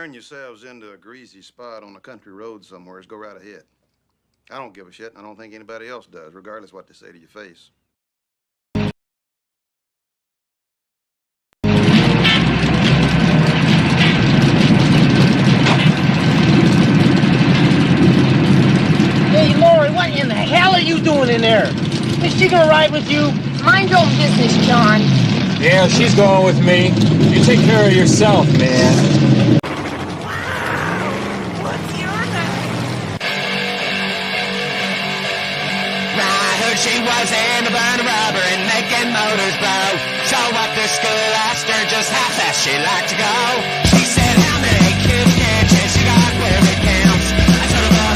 turn yourselves into a greasy spot on a country road somewhere, go right ahead. I don't give a shit, and I don't think anybody else does, regardless what they say to your face. Hey, Lori, what in the hell are you doing in there? Is she gonna ride with you? Mind your own business, John. Yeah, she's going with me. You take care of yourself, man. What's your name? I heard she was in a burn rubber and making motors blow. So what the school asked her just how fast she liked to go. She said, how many cubic inches you got where it counts? I told her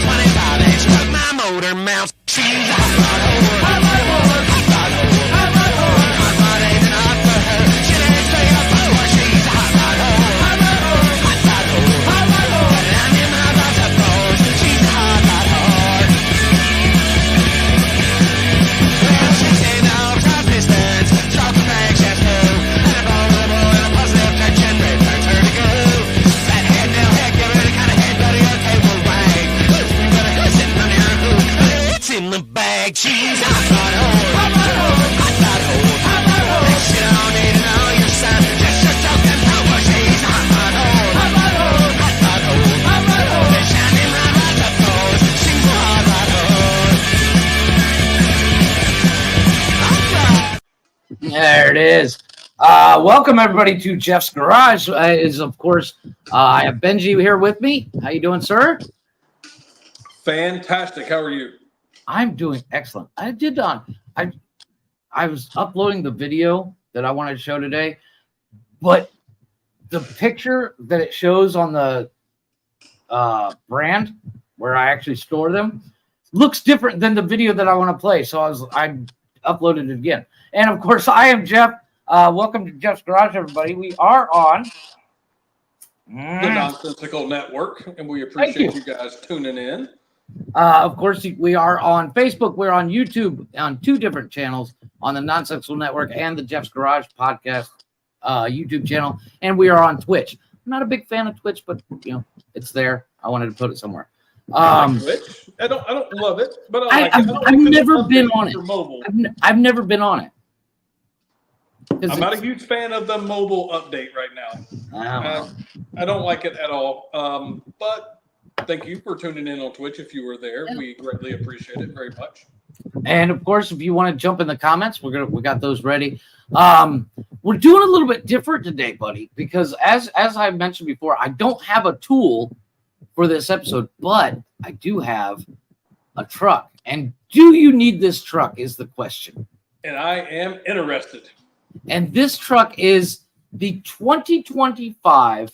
125 and she broke my motor mount. She's a hot rod whore. Hot rod whore. Hot rod whore. Hot rod whore. Hot rod ain't enough for her. She didn't stay up for. She's a hot rod whore. Hot rod whore. Hot rod whore. Hot rod whore. And I'm in my rod to pose. She's a hot rod whore. Well, she's in all top pistons. Stroke the crankshaft too. And a vulnerable and a positive tension returns her to go. That head now heck, give her the kind of head buddy your cable wag. You got a hood sitting on your hoop. It's in the bag. She's a hot rod whore. Hot rod whore. Hot rod whore. Hot rod whore. She don't need to know your son. Just your token power. She's a hot rod whore. Hot rod whore. Hot rod whore. Hot rod whore. They're shining my rods up close. She's a hot rod whore. There it is. Welcome everybody to Jeff's Garage. Is of course I have Benji here with me. How you doing, sir? Fantastic. How are you? I'm doing excellent. I was uploading the video that I wanted to show today, but the picture that it shows on the brand where I actually store them looks different than the video that I want to play. So I uploaded it again. And of course, I am Jeff. Welcome to Jeff's Garage, everybody. We are on The Nonsensical Network, and we Thank appreciate you. you guys tuning in. Of course, we are on Facebook. We're on YouTube on two different channels, on the Nonsensical Network and the Jeff's Garage podcast YouTube channel. And we are on Twitch. I'm not a big fan of Twitch, but you know, it's there. I wanted to put it somewhere. I like Twitch. I don't love it, but I like it. I don't I've like the never been update on it. for mobile. I've never been on it. I'm not a huge fan of the mobile update right now. I don't like it at all. But thank you for tuning in on Twitch. If you were there, we greatly appreciate it very much. And of course, if you want to jump in the comments, we got those ready. We're doing a little bit different today, buddy, because as I mentioned before, I don't have a tool for this episode, but I do have a truck. And do you need this truck is the question. And I am interested. And this truck is the 2025,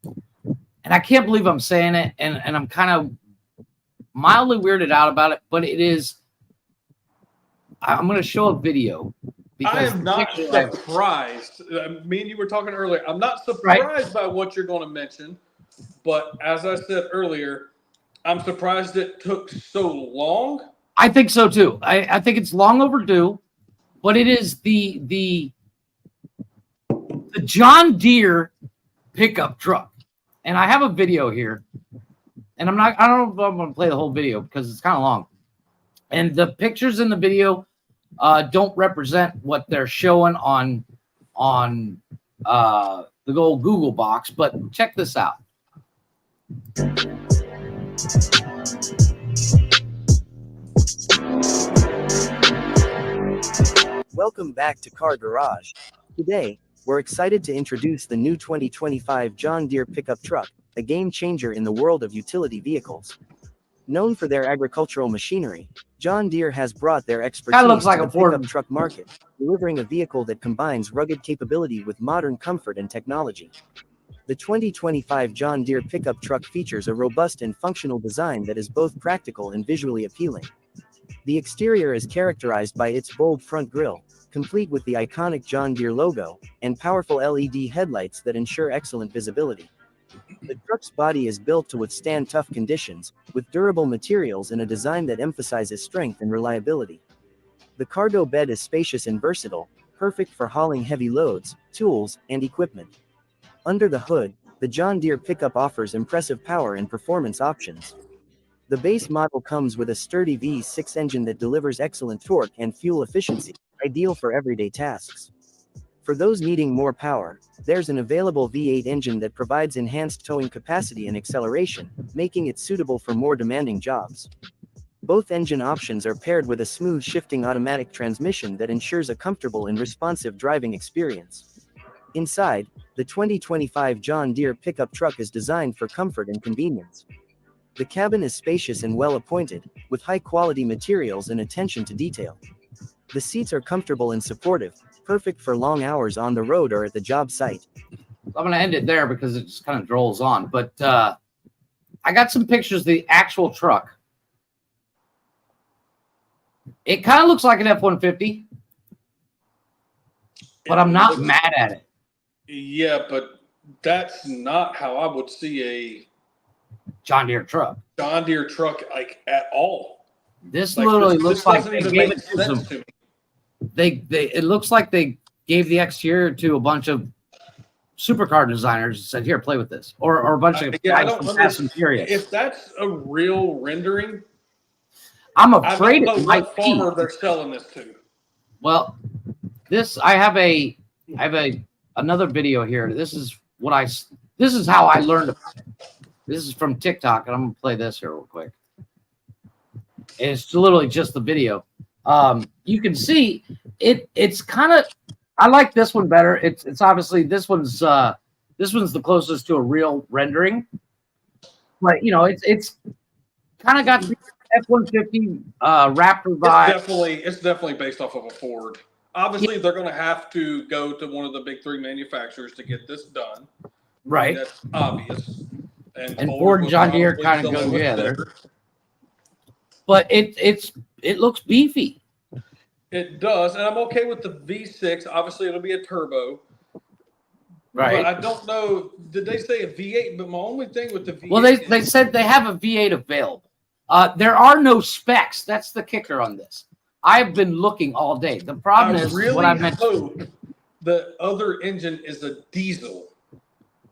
and I can't believe I'm saying it, and I'm kind of mildly weirded out about it, but it is, I'm going to show a video. I am not surprised. Me and you were talking earlier. I'm not surprised by what you're going to mention, but as I said earlier, I'm surprised it took so long. I think so too. I think it's long overdue, but it is the John Deere pickup truck, and I have a video here, and I don't know if I'm going to play the whole video because it's kind of long, and the pictures in the video don't represent what they're showing on the old Google box, but check this out. Welcome back to Car Garage. Today, we're excited to introduce the new 2025 John Deere pickup truck, a game changer in the world of utility vehicles. Known for their agricultural machinery, John Deere has brought their expertise looks like to a the Ford. pickup truck market, delivering a vehicle that combines rugged capability with modern comfort and technology. The 2025 John Deere pickup truck features a robust and functional design that is both practical and visually appealing. The exterior is characterized by its bold front grille, complete with the iconic John Deere logo, and powerful LED headlights that ensure excellent visibility. The truck's body is built to withstand tough conditions, with durable materials and a design that emphasizes strength and reliability. The cargo bed is spacious and versatile, perfect for hauling heavy loads, tools, and equipment. Under the hood, The John Deere pickup offers impressive power and performance options. The base model comes with a sturdy V6 engine that delivers excellent torque and fuel efficiency, ideal for everyday tasks. For those needing more power, there's an available V8 engine that provides enhanced towing capacity and acceleration, making it suitable for more demanding jobs. Both engine options are paired with a smooth shifting automatic transmission that ensures a comfortable and responsive driving experience. Inside, the 2025 John Deere pickup truck is designed for comfort and convenience. The cabin is spacious and well appointed, with high-quality materials and attention to detail. The seats are comfortable and supportive, perfect for long hours on the road or at the job site. I'm going to end it there because it just kind of drolls on. But I got some pictures of the actual truck. It kind of looks like an F-150, but I'm not mad at it. Yeah, but that's not how I would see a John Deere truck. John Deere truck like at all. This literally looks like they gave it to them. them. It looks like they gave the exterior to a bunch of supercar designers and said, "Here, play with this," or a bunch of guys from Fast and Furious. If that's a real rendering, I'm afraid I don't know it might what farmer they're selling this to. Well, I have another video here. This is how I learned about it. This is from TikTok, and I'm gonna play this here real quick. It's literally just the video. You can see it's kind of, I like this one better. It's obviously this one's the closest to a real rendering, but it's kind of got the F-150 Raptor vibe. It's definitely based off of a Ford. Obviously, they're going to have to go to one of the big three manufacturers to get this done. Right. That's obvious. And Ford and John Deere kind of go together. But it looks beefy. It does, and I'm okay with the V6. Obviously, it'll be a turbo. Right. But I don't know. Did they say a V8? But my only thing with the V8. Well, they said they have a V8 available. There are no specs. That's the kicker on this. I've been looking all day. The problem is what I mentioned. The other engine is a diesel.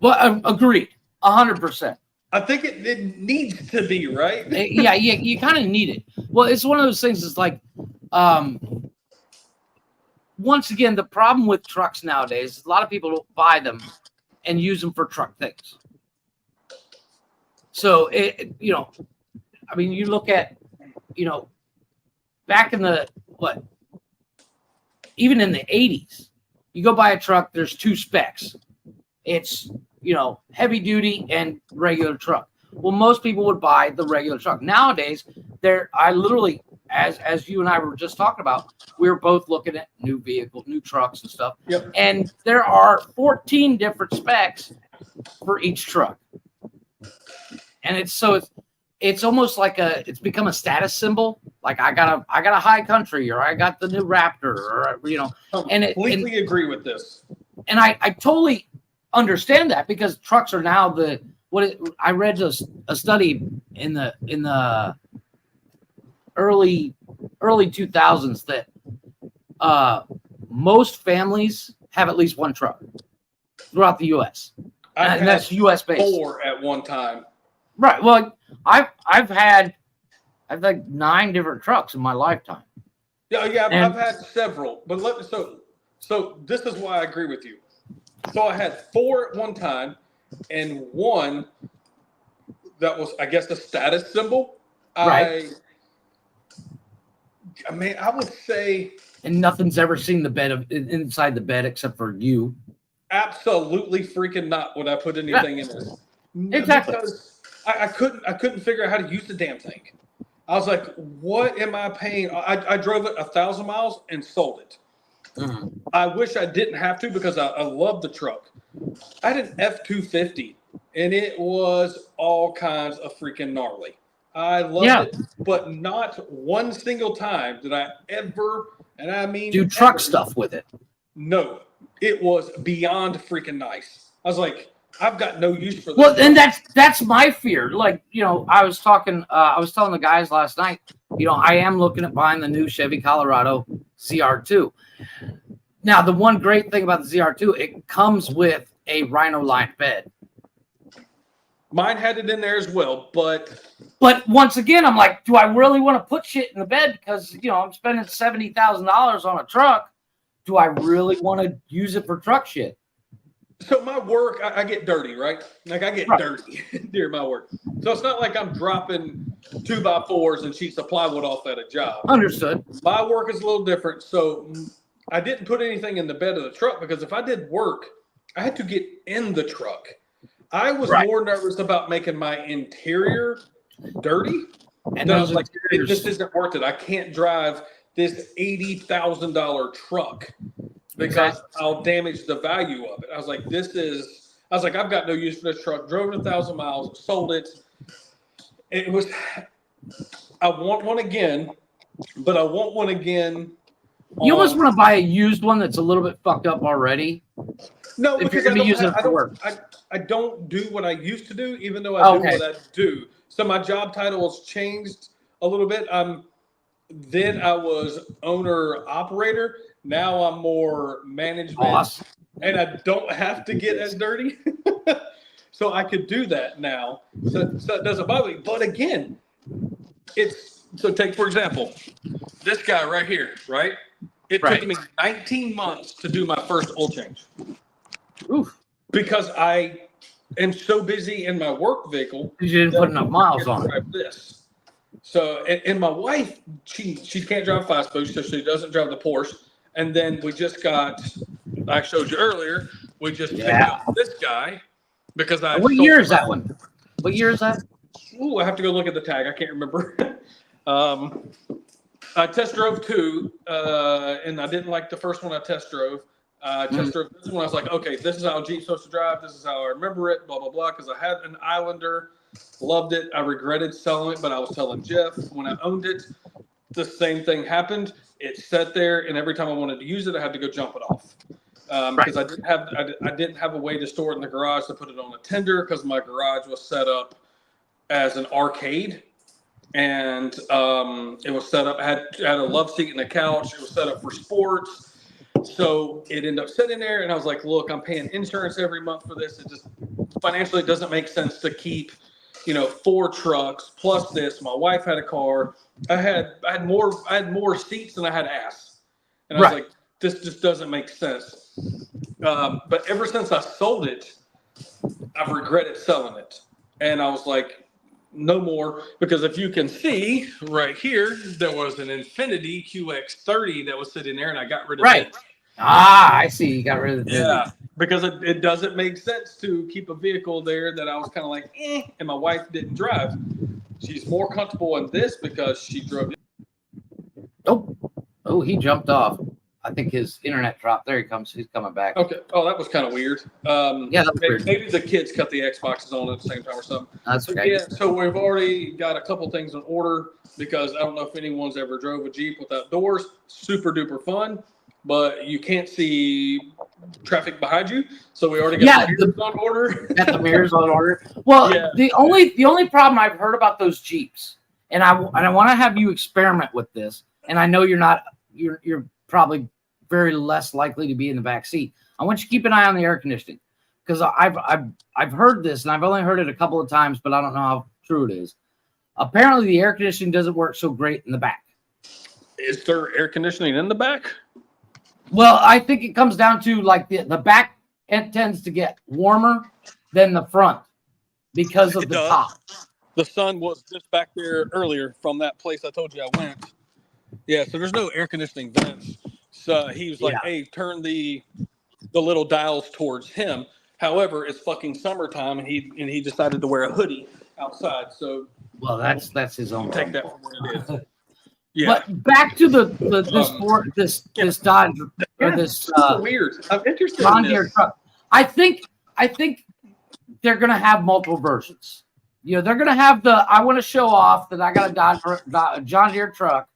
Well, agreed, 100%. I think it needs to be, right? Yeah, you kind of need it. Well, it's one of those things. It's like, once again, the problem with trucks nowadays is a lot of people don't buy them and use them for truck things. So you look at, back in even in the 80s, you go buy a truck, there's two specs. It's, heavy duty and regular truck. Well, most people would buy the regular truck. Nowadays, I literally, as you and I were just talking about, we were both looking at new vehicles, new trucks and stuff. Yep. And there are 14 different specs for each truck. And it's almost like it's become a status symbol. Like I got a high country, or I got the new Raptor, or I completely agree with this. And I totally understand that, because trucks are now I read a study in the early 2000s that most families have at least one truck throughout the U.S. And that's U.S. based. 4 at one time. Right. Well, I've had 9 different trucks in my lifetime. Yeah. I've had several, but so this is why I agree with you. So I had 4 at one time, and one that was, I guess, a status symbol. Right. I would say. And nothing's ever seen the bed inside the bed except for you. Absolutely freaking not would I put anything in this. Exactly. Because I couldn't figure out how to use the damn thing. I was like, what am I paying? I drove it 1,000 miles and sold it. Mm-hmm. I wish I didn't have to, because I love the truck. I had an F-250, and it was all kinds of freaking gnarly. I loved it, but not one single time did I ever, and I mean, do truck stuff with it. No, it was beyond freaking nice. I was like, I've got no use for this. Well, and that's my fear. Like, I was telling the guys last night, I am looking at buying the new Chevy Colorado ZR2. Now, the one great thing about the ZR2, it comes with a Rhino lined bed. Mine had it in there as well, but once again, I'm like, do I really want to put shit in the bed because I'm spending $70,000 on a truck? Do I really want to use it for truck shit? so my work, I get dirty, right? Like I get dirty during my work. So it's not like I'm dropping 2x4s and sheets of plywood off at a job. Understood. My work is a little different. So I didn't put anything in the bed of the truck because if I did work, I had to get in the truck. I was more nervous about making my interior dirty. And I was like, this isn't worth it. I can't drive this $80,000 truck because I'll damage the value of it. I was like, I've got no use for this truck. Drove it 1,000 miles, sold it. I want one again, but I want one again. You almost want to buy a used one that's a little bit fucked up already. No, if you're going to use it for work. I don't do what I used to do, even though I do what I do. So my job title has changed a little bit. Then I was owner operator. Now I'm more management. Boss. And I don't have to get as dirty. So I could do that now. So it doesn't bother me. But again, so take, for example, this guy right here, right? It took me 19 months to do my first oil change. Oof. Because I am so busy in my work vehicle. You didn't put enough miles on it. This. So, and my wife, she can't drive 5-spoke, so she doesn't drive the Porsche. And then we just got, I showed you earlier, we just picked up this guy because I. What year is that one? What year is that? Ooh, I have to go look at the tag. I can't remember. I test drove 2, and I didn't like the first one I test drove. Test drove this one. I was like, okay, this is how Jeep's supposed to drive. This is how I remember it, blah, blah, blah. Because I had an Islander, loved it. I regretted selling it, but I was telling Jeff when I owned it, the same thing happened. It sat there, and every time I wanted to use it, I had to go jump it off. Because I didn't have a way to store it in the garage to put it on a tender because my garage was set up as an arcade. And it was set up, had a love seat and a couch. It was set up for sports. So it ended up sitting there, and I was like, look, I'm paying insurance every month for this. It just financially, it doesn't make sense to keep, 4 trucks plus this. My wife had a car. I had more seats than I had ass. And I was like, this just doesn't make sense. But ever since I sold it, I've regretted selling it. And I was like, no more, because if you can see right here, there was an Infiniti QX30 that was sitting there, and I got rid of it. I see. You got rid of it. Yeah, because it doesn't make sense to keep a vehicle there that I was kind of like, and my wife didn't drive. She's more comfortable in this because she drove it. Oh, he jumped off. I think his internet dropped. There he comes. He's coming back. Okay. Oh, that was kind of weird. Yeah, that was weird. Maybe the kids cut the Xboxes on at the same time or something. That's okay. Yeah, so we've already got a couple things in order because I don't know if anyone's ever drove a Jeep without doors. Super duper fun, but you can't see traffic behind you. So we already got the mirrors on order. Got the mirrors on order. Well, the only problem I've heard about those Jeeps, and I want to have you experiment with this, and I know you're probably very less likely to be in the back seat. I want you to keep an eye on the air conditioning because I've heard this, and I've only heard it a couple of times, but I don't know how true it is. Apparently, the air conditioning doesn't work so great in the back. Is there air conditioning in the back? Well, I think it comes down to like the back end tends to get warmer than the front because of the top. The sun was just back there earlier from that place I told you I went. Yeah, so there's no air conditioning vents. So he was like, hey, turn the little dials towards him. However, it's fucking summertime, and he decided to wear a hoodie outside. So that's his own. Take that for what it is. Yeah. But back to this Dodge or this weird. I'm interested John in Deere this. truck. I think they're gonna have multiple versions. They're gonna have I want to show off that I got a John Deere truck,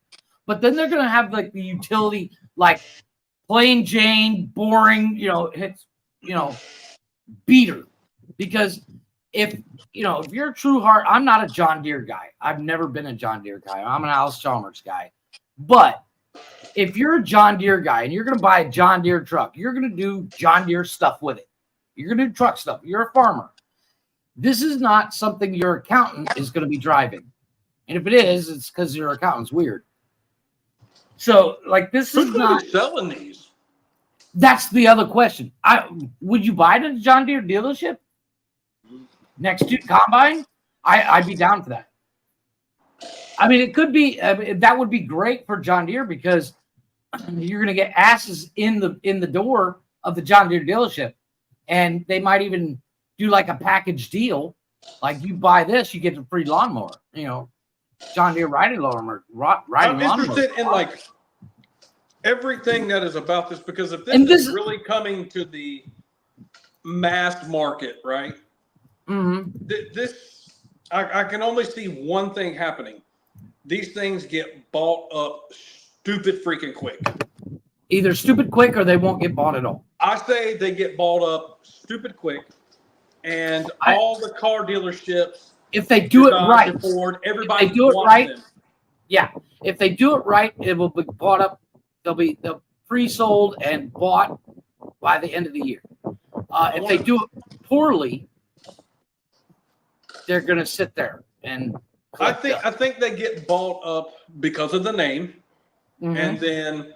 but then they're gonna have like the utility, like plain Jane, boring, hits, beater. Because if you're a true heart, I'm not a John Deere guy. I've never been a John Deere guy. I'm an Alice Chalmers guy. But if you're a John Deere guy and you're going to buy a John Deere truck, you're going to do John Deere stuff with it. You're going to do truck stuff. You're a farmer. this is not something your accountant is going to be driving. And if it is, it's because your accountant's weird. So, like, this Who's is going not to be selling these? That's the other question. Would you buy it at a John Deere dealership next to Combine? I'd be down for that. I mean, it could be that would be great for John Deere because you're going to get asses in the door of the John Deere dealership, and they might even do like a package deal, like you buy this, you get a free lawnmower. You know, John Deere riding lawnmower. I'm interested in like everything that is about this because if this is really coming to the mass market, right? This I can only see one thing happening. These things get bought up stupid freaking quick. Either stupid quick or they won't get bought at all. I say they get bought up stupid quick, and all the car dealerships, if they do it right, Ford, everybody if they do it right, them. Yeah, if they do it right, it will be bought up. They'll pre-sold and bought by the end of the year. If they do it poorly, they're going to sit there and. I think they get bought up because of the name, and then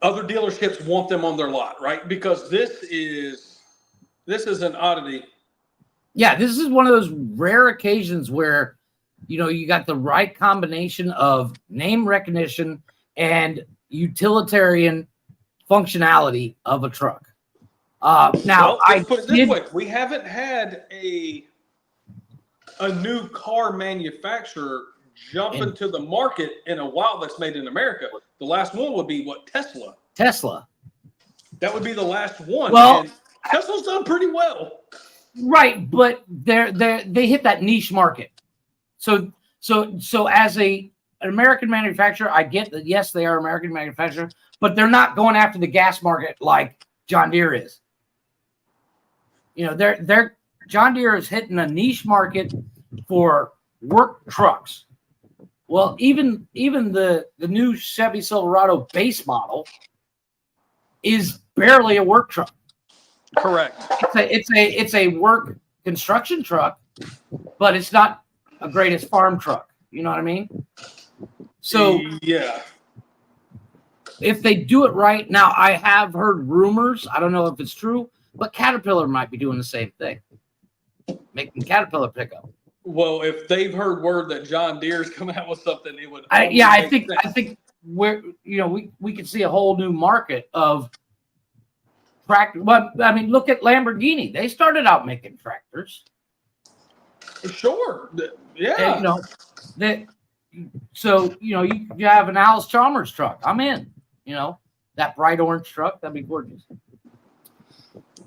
other dealerships want them on their lot, right? Because this is an oddity. Yeah, this is one of those rare occasions where, you know, you got the right combination of name recognition and utilitarian functionality of a truck. Now, let's put it this way: we haven't had a new car manufacturer jump into the market in a while that's made in America. The last one would be what? Tesla. That would be the last one. Well, and Tesla's done pretty well. Right, but they hit that niche market. So as an American manufacturer, I get that yes, they are American manufacturer, but they're not going after the gas market like John Deere is. You know, they're John Deere is hitting a niche market for work trucks. Well, even the new Chevy Silverado base is barely a work truck. Correct. It's a work construction truck, but it's not a greatest farm truck. You know what I mean? So yeah, if they do it right, now I have heard rumors. I don't know if it's true, but Caterpillar might be doing the same thing, making Caterpillar pickup. Well, if they've heard word that John Deere's coming out with something, it would. I think we could see a whole new market of tractor. Well, I mean, look at Lamborghini. They started out making tractors. Sure. Yeah. And, you have an Alice Chalmers truck. I'm in. You know, that bright orange truck. That'd be gorgeous.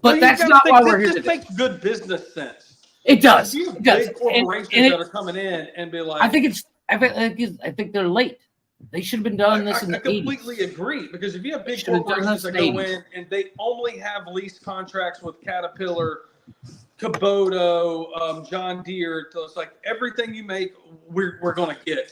But that's not why we're here today. This makes good business sense. It does. It does. Big corporations that are coming in and be like, I think they're late. They should have been done this in the 80s. I completely agree because if you have big corporations that go in and they only have lease contracts with Caterpillar, Kubota, John Deere, so it's like everything you make, we're going to get.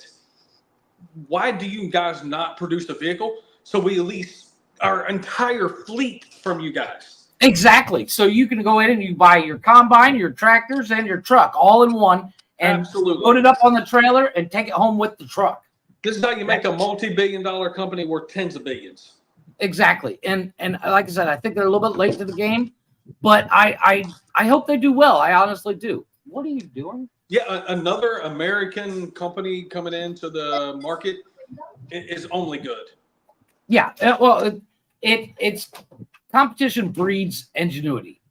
Why do you guys not produce a vehicle so we lease our entire fleet from you guys? Exactly. So you can go in and you buy your combine, your tractors, and your truck all in one, and load it up on the trailer and take it home with the truck. This is how you make a multi-billion-dollar company worth tens of billions. Exactly. And like I said, I think they're a little bit late to the game, but I hope they do well. I honestly do. What are you doing? Yeah, another American company coming into the market is only good. Yeah. Well, it's competition breeds ingenuity,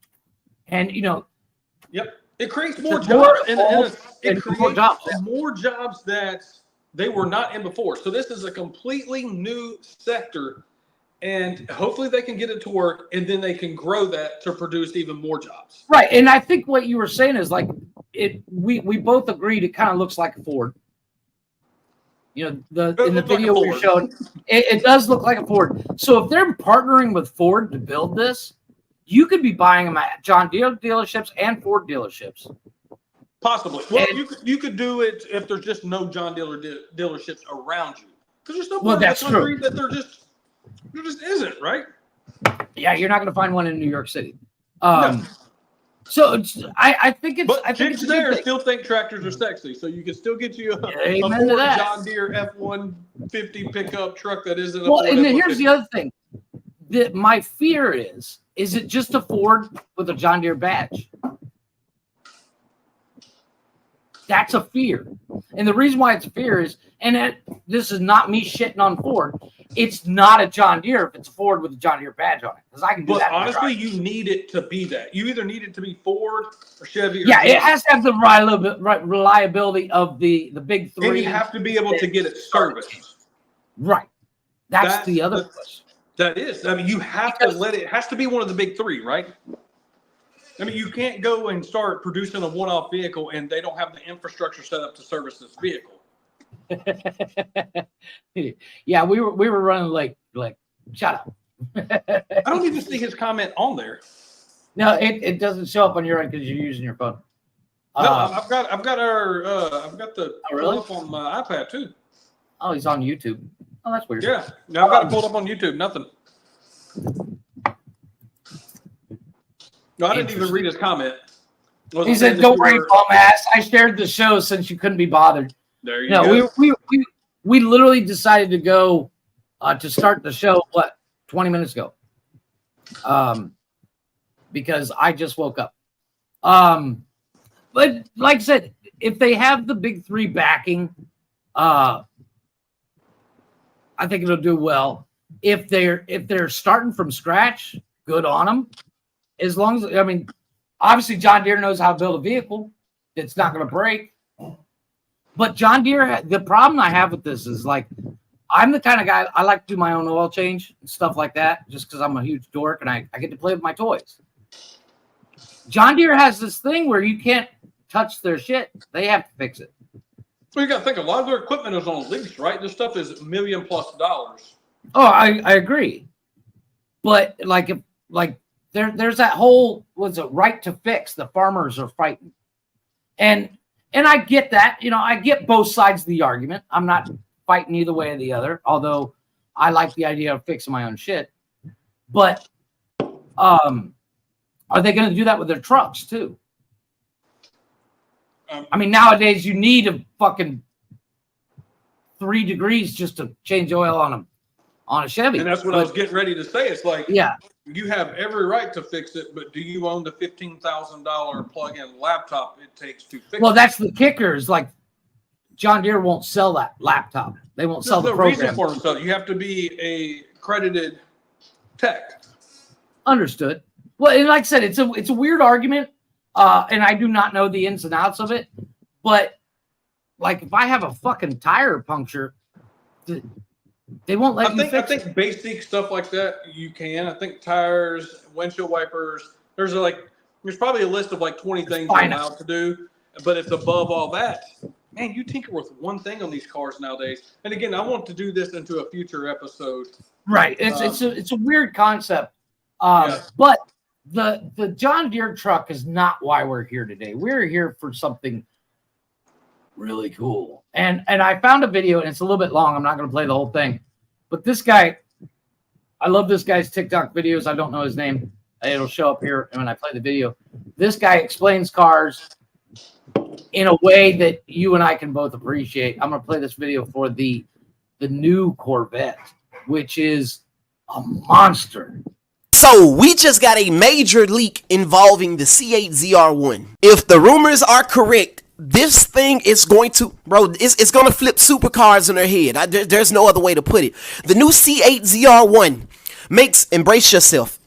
and Yep, it creates more jobs, it creates more jobs that they were not in before. So this is a completely new sector, and hopefully they can get it to work, and then they can grow that to produce even more jobs. Right, and I think what you were saying is like we both agreed it kind of looks like a Ford. In the video we showed, it does look like a Ford. So if they're partnering with Ford to build this, you could be buying them at John Deere dealerships and Ford dealerships. Possibly. Well, you could do it if there's just no John Deere dealerships around you, because there's no part of the country that there just isn't, right? Yeah, you're not going to find one in New York City. No. So I think it's. But I think chicks it's a good there thing. still think tractors are sexy, so you can still get you a Amen to Ford that. John Deere F-150 pickup truck that isn't a Well, Ford and then F-150. here's the other thing. My fear is it just a Ford with a John Deere badge? That's a fear. And the reason why it's a fear is, this is not me shitting on Ford, it's not a John Deere if it's a Ford with a John Deere badge on it. Because I can do But that. honestly, you need it to be that. You either need it to be Ford or Chevy. Or Yeah, Ford. it has to have the reliability of the big three. And you have to be able to get it serviced. Right. That's the other question. That is. I mean, you have to let it has to be one of the big three, right? I mean, you can't go and start producing a one-off vehicle and they don't have the infrastructure set up to service this vehicle. Yeah, we were running like shut up. I don't even see his comment on there. No, it doesn't show up on your end because you're using your phone. No, I've got the really? pulled up on my iPad too. Oh, he's on YouTube. Oh, that's weird. Yeah, I've got it pulled up on YouTube. Nothing. No, I didn't even read his comment. He said, "Don't worry, bum-ass. I shared the show since you couldn't be bothered." There you go. We literally decided to go to start the show 20 minutes ago, because I just woke up. But like I said, if they have the big three backing, I think it'll do well. If they're starting from scratch, good on them. As long as, I mean, obviously John Deere knows how to build a vehicle. It's not going to break. But John Deere, the problem I have with this is, like, I'm the kind of guy, I like to do my own oil change and stuff like that, just because I'm a huge dork and I get to play with my toys. John Deere has this thing where you can't touch their shit. They have to fix it. Well, you got to think, a lot of their equipment is on lease, right? This stuff is $1 million+. Oh, I agree. But there's that whole, what's it, right to fix the farmers are fighting. And I get that, I get both sides of the argument. I'm not fighting either way or the other, although I like the idea of fixing my own shit. But are they going to do that with their trucks too? I mean, nowadays you need a fucking 3 degrees just to change oil on a Chevy. And that's what I was getting ready to say. It's like, yeah, you have every right to fix it, but do you own the $15,000 plug-in laptop it takes to fix it? Well, that's the kicker. Is like John Deere won't sell that laptop. They won't sell the program. Reason for them, so you have to be a accredited tech. Understood. Well, and like I said, it's a weird argument, and I do not know the ins and outs of it. But like, if I have a fucking tire puncture, they won't let you fix it. I think basic stuff like that you can. I think tires, windshield wipers. There's probably a list of like 20 things you're allowed to do, but it's above all that. Man, you tinker with one thing on these cars nowadays. And again, I want to do this into a future episode. Right. It's a weird concept. But the John Deere truck is not why we're here today. We're here for something really cool. And I found a video, and it's a little bit long. I'm not going to play the whole thing. But this guy, I love this guy's TikTok videos. I don't know his name. It'll show up here when I play the video. This guy explains cars in a way that you and I can both appreciate. I'm going to play this video for the new Corvette, which is a monster. So we just got a major leak involving the C8 Zr1. If the rumors are correct, this thing is going to, it's going to flip supercars in their head. There's no other way to put it. The new C8 Zr1 makes, embrace yourself,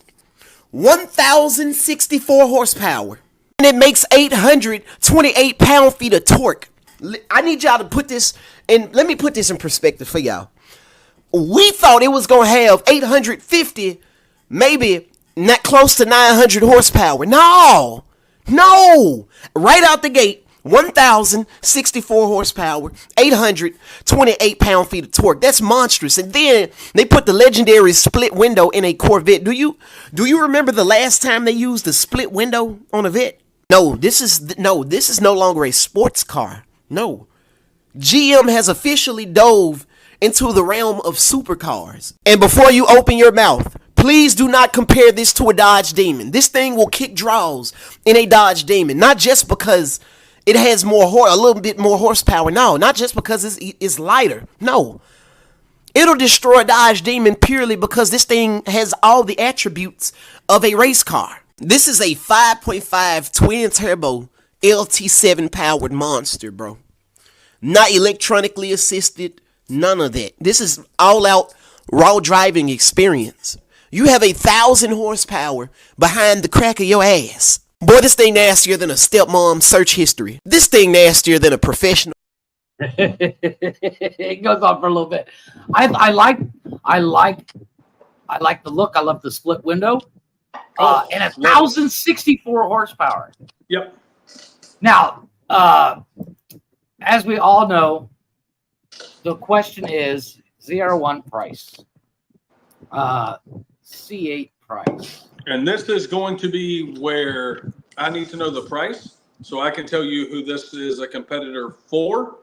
1,064 horsepower. And it makes 828 pound-feet of torque. I need y'all to put this, and let me put this in perspective for y'all. We thought it was going to have 850, maybe not close to 900 horsepower. No. Right out the gate, 1,064 horsepower, 828 pound-feet of torque. That's monstrous. And then they put the legendary split window in a Corvette. Do you remember the last time they used the split window on a Vet? No, this is no longer a sports car. No. GM has officially dove into the realm of supercars. And before you open your mouth, please Please do not compare this to a Dodge Demon. This thing will kick draws in a Dodge Demon, not just because it has a little bit more horsepower. No, not just because it's lighter. No. It'll destroy a Dodge Demon purely because this thing has all the attributes of a race car. This is a 5.5 twin turbo LT7 powered monster, bro. Not electronically assisted, none of that. This is all out raw driving experience. You have 1,000 horsepower behind the crack of your ass. Boy, this thing nastier than a stepmom search history. This thing nastier than a professional. It goes on for a little bit. I like the look. I love the split window. And 1,064 horsepower. Yep. Now, as we all know, the question is Zr1 price, C8 price. And this is going to be where I need to know the price so I can tell you who this is a competitor for.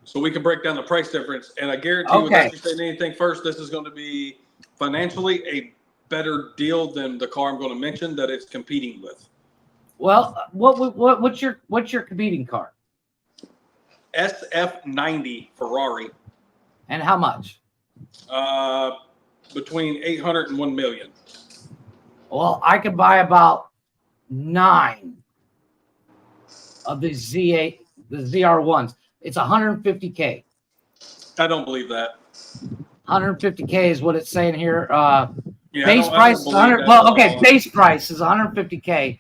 So we can break down the price difference. And I guarantee you, without you saying anything first, this is going to be financially a better deal than the car I'm going to mention that it's competing with. Well, what's your competing car? SF90 Ferrari. And how much? Between 800 and 1 million. Well, I could buy about 9 of the Z8, the ZR1s. It's 150K. I don't believe that. 150K is what it's saying here. Yeah, base price is 100. Well, okay, base price is 150K.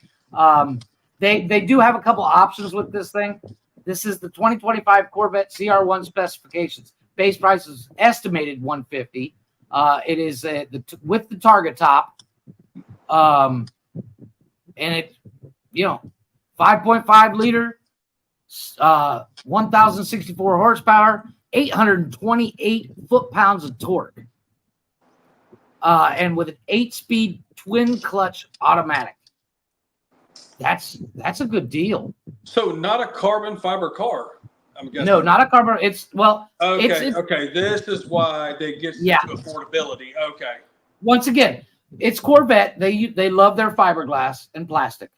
They do have a couple options with this thing. This is the 2025 Corvette CR1 specifications. Base price is estimated 150. It is with the target top, and it 5.5 liter, 1,064 horsepower, 828 foot-pounds of torque, and with an 8-speed twin clutch automatic. That's a good deal. So not a carbon fiber car, I'm guessing. No, not a carbon. It's okay. This is why they get to affordability. Okay. Once again, it's Corvette. They love their fiberglass and plastic.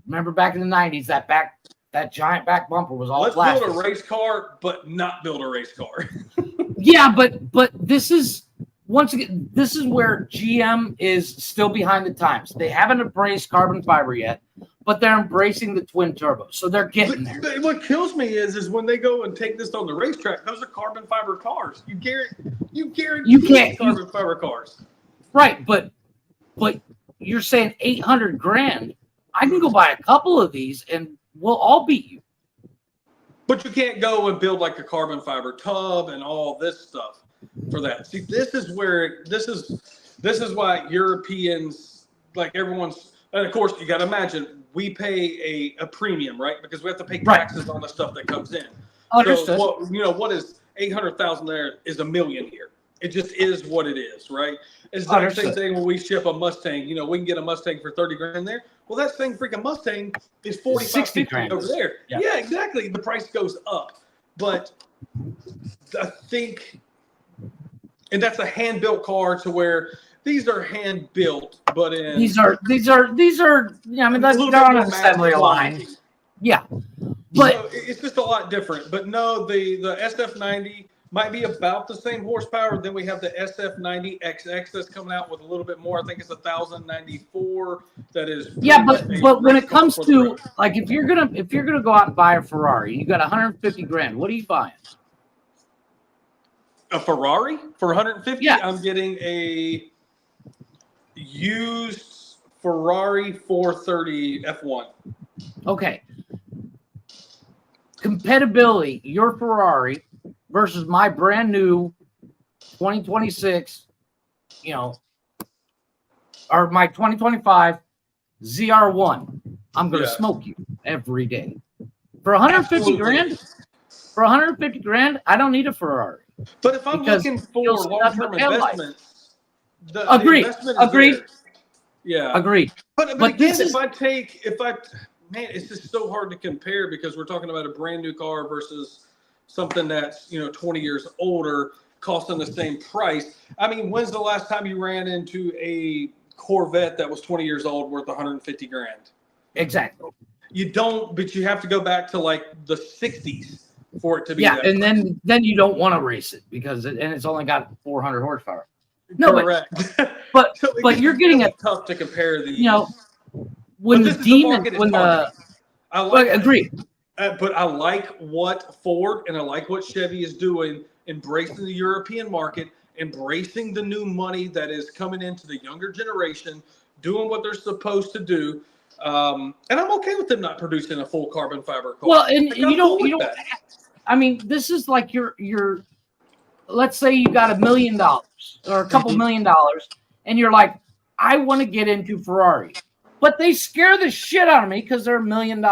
Remember back in the 90s, that giant back bumper was all plastic. Let's build a race car, but not build a race car. Yeah, but this is once again, this is where GM is still behind the times. They haven't embraced carbon fiber yet, but they're embracing the twin turbo, so they're getting there. What kills me is when they go and take this on the racetrack, those are carbon fiber cars. You guarantee carbon fiber cars. Right, but you're saying 800 grand. I can go buy a couple of these and we'll all beat you. But you can't go and build like a carbon fiber tub and all this stuff for that. See, this is why Europeans, like everyone's, and of course you got to imagine we pay a premium, right? Because we have to pay taxes on the stuff that comes in. Understood. So what is 800,000 there is $1 million here. It just is what it is, right? It's the same thing when we ship a Mustang. We can get a Mustang for 30 grand there. Well, that thing freaking Mustang is 60 grand over there. Yeah, exactly. The price goes up. But I think, and that's a hand-built car to where these are hand-built, but in these are yeah, I mean they're on an assembly line. Yeah. But so it's just a lot different. But no, the SF90 might be about the same horsepower. Then we have the SF90XX that's coming out with a little bit more. I think it's 1,094. That is. Yeah, but when it comes to like if you're gonna go out and buy a Ferrari, you got 150 grand. What are you buying? A Ferrari for 150? Yeah. I'm getting a used Ferrari 430 F1. Okay. Compatibility, your Ferrari versus my brand new 2026, or my 2025 ZR1. I'm going to smoke you every day. For 150 grand? For 150 grand, I don't need a Ferrari. But if I'm looking for long-term investments, the investment is there. Yeah. Agreed. But again, man, it's just so hard to compare because we're talking about a brand new car versus something that's 20 years older. costing the same price. I mean, when's the last time you ran into a Corvette that was 20 years old worth 150 grand? Exactly. You don't, but you have to go back to like the 60s for it to be. Yeah, that and price. then you don't want to race it because it's only got 400 horsepower. No, correct. but So but you're getting really a tough to compare these. you know when But the this is demon market it's when the targeting. I like agree. But I like what Ford and I like what Chevy is doing, embracing the European market, embracing the new money that is coming into the younger generation, doing what they're supposed to do. And I'm okay with them not producing a full carbon fiber car. Well, and Like, you don't that. I mean, this is like your let's say you got $1 million or a couple $1 million, and you're like, I want to get into Ferrari, but they scare the shit out of me because they're $1 million.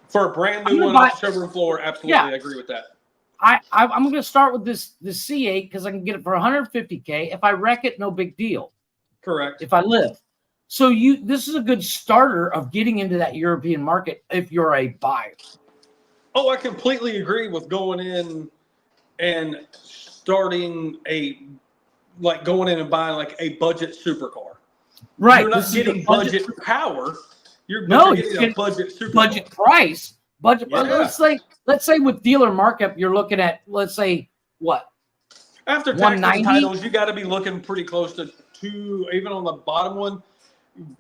For a brand new one on the showroom floor, absolutely, I agree with that. I'm going to start with this C8 because I can get it for $150K. If I wreck it, no big deal. Correct. If I live. So this is a good starter of getting into that European market if you're a buyer. Oh, I completely agree with going in and starting going in and buying like a budget supercar. Right. You're not getting budget power. You're getting a budget supercar. Budget price. Budget. Yeah. Let's say with dealer markup, you're looking at, let's say, what? After taxes and titles, you got to be looking pretty close to even on the bottom one,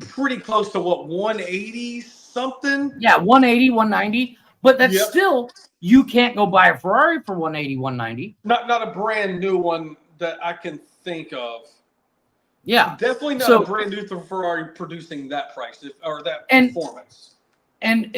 pretty close to what, 180 something? Yeah, 180, 190. But that's still, you can't go buy a Ferrari for 180, 190. Not a brand new one that I can think of. Yeah. Definitely not a brand new Ferrari producing that price or that performance. And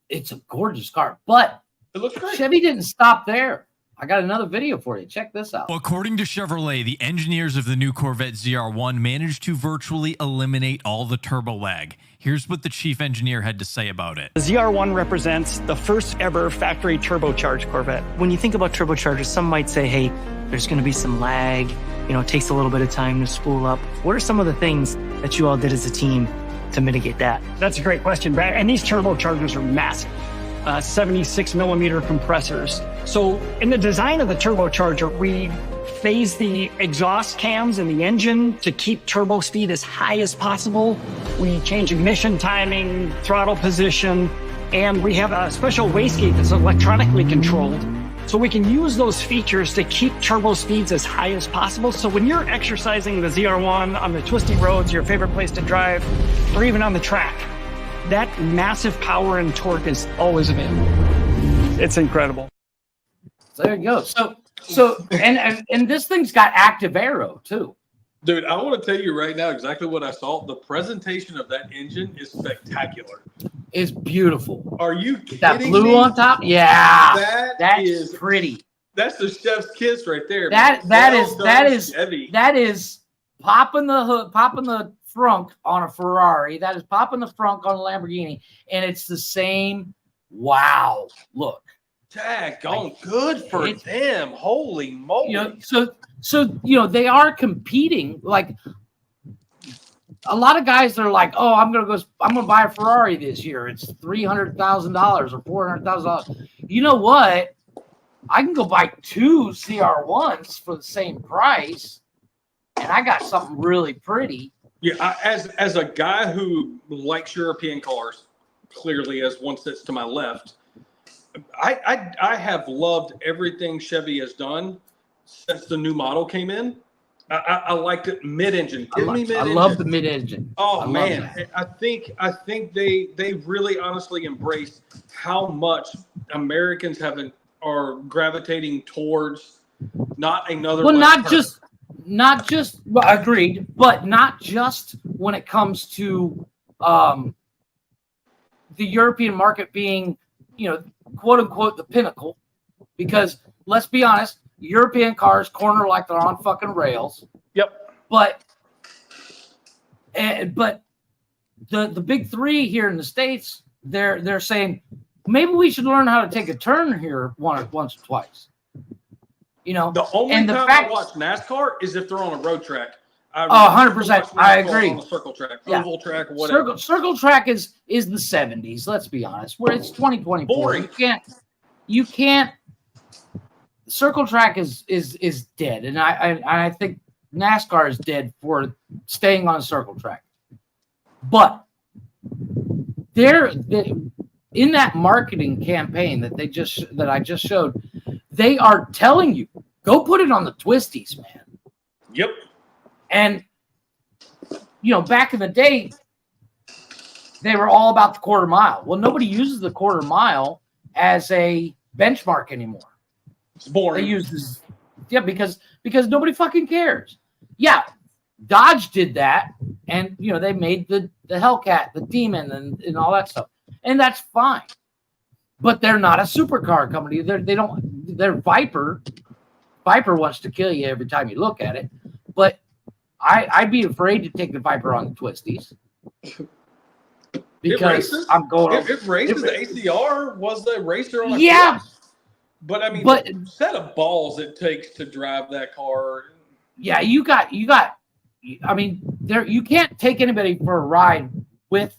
it's a gorgeous car, but it looks great. Chevy didn't stop there. I got another video for you. Check this out. According to Chevrolet, the engineers of the new Corvette Zr1 managed to virtually eliminate all the turbo lag. Here's what the chief engineer had to say about it. The Zr1 represents the first ever factory turbocharged Corvette. When you think about turbochargers, some might say, hey, there's going to be some lag. It takes a little bit of time to spool up. What are some of the things that you all did as a team to mitigate that? That's a great question, Brad. And these turbochargers are massive. 76 millimeter compressors. So in the design of the turbocharger, we phase the exhaust cams in the engine to keep turbo speed as high as possible. We change ignition timing, throttle position, and we have a special wastegate that's electronically controlled. So we can use those features to keep turbo speeds as high as possible. So when you're exercising the Zr1 on the twisty roads, your favorite place to drive, or even on the track, that massive power and torque is always available. It's incredible. There you go. So and this thing's got active aero too. Dude, I want to tell you right now exactly what I saw. The presentation of that engine is spectacular. It's beautiful. Are you kidding that blue me? On top? Yeah. That's is pretty. That's the chef's kiss right there. That is popping the hood, popping the frunk on a Ferrari. That is popping the frunk on a Lamborghini, and it's the same. Wow, look. Daggone good for them. Holy moly. So they are competing. Like a lot of guys are like, oh, I'm gonna buy a Ferrari this year. It's $300,000 or $400,000. You know what? I can go buy 2 CR1s for the same price, and I got something really pretty. Yeah, as a guy who likes European cars, clearly as one sits to my left, I have loved everything Chevy has done since the new model came in. I liked it mid-engine. I love the mid-engine. Oh man, I think they really honestly embrace how much Americans are gravitating towards not another. Well, not just agreed, but not just when it comes to the European market being, quote unquote, the pinnacle, because let's be honest, European cars corner like they're on fucking rails. Yep. But the big three here in the States, they're saying maybe we should learn how to take a turn here once or twice. The only time I watch NASCAR is if they're on a road track. 100%. I agree. On a circle track, oval track, whatever. Circle track is the 70s. Let's be honest. Where it's 2024. Boring. You can't circle track is dead, and I think NASCAR is dead for staying on a circle track. But in that marketing campaign that I just showed, they are telling you, go put it on the twisties, man. Yep. And back in the day, they were all about the quarter mile. Well, nobody uses the quarter mile as a benchmark anymore. It's boring. They use this, because nobody fucking cares. Yeah, Dodge did that, and they made the Hellcat, the Demon, and all that stuff, and that's fine. But they're not a supercar company. They're Viper. Viper wants to kill you every time you look at it, but I'd be afraid to take the Viper on the twisties because I'm going. It races. The ACR was the racer on. But I mean, the set of balls it takes to drive that car. Yeah, you got. I mean, you can't take anybody for a ride with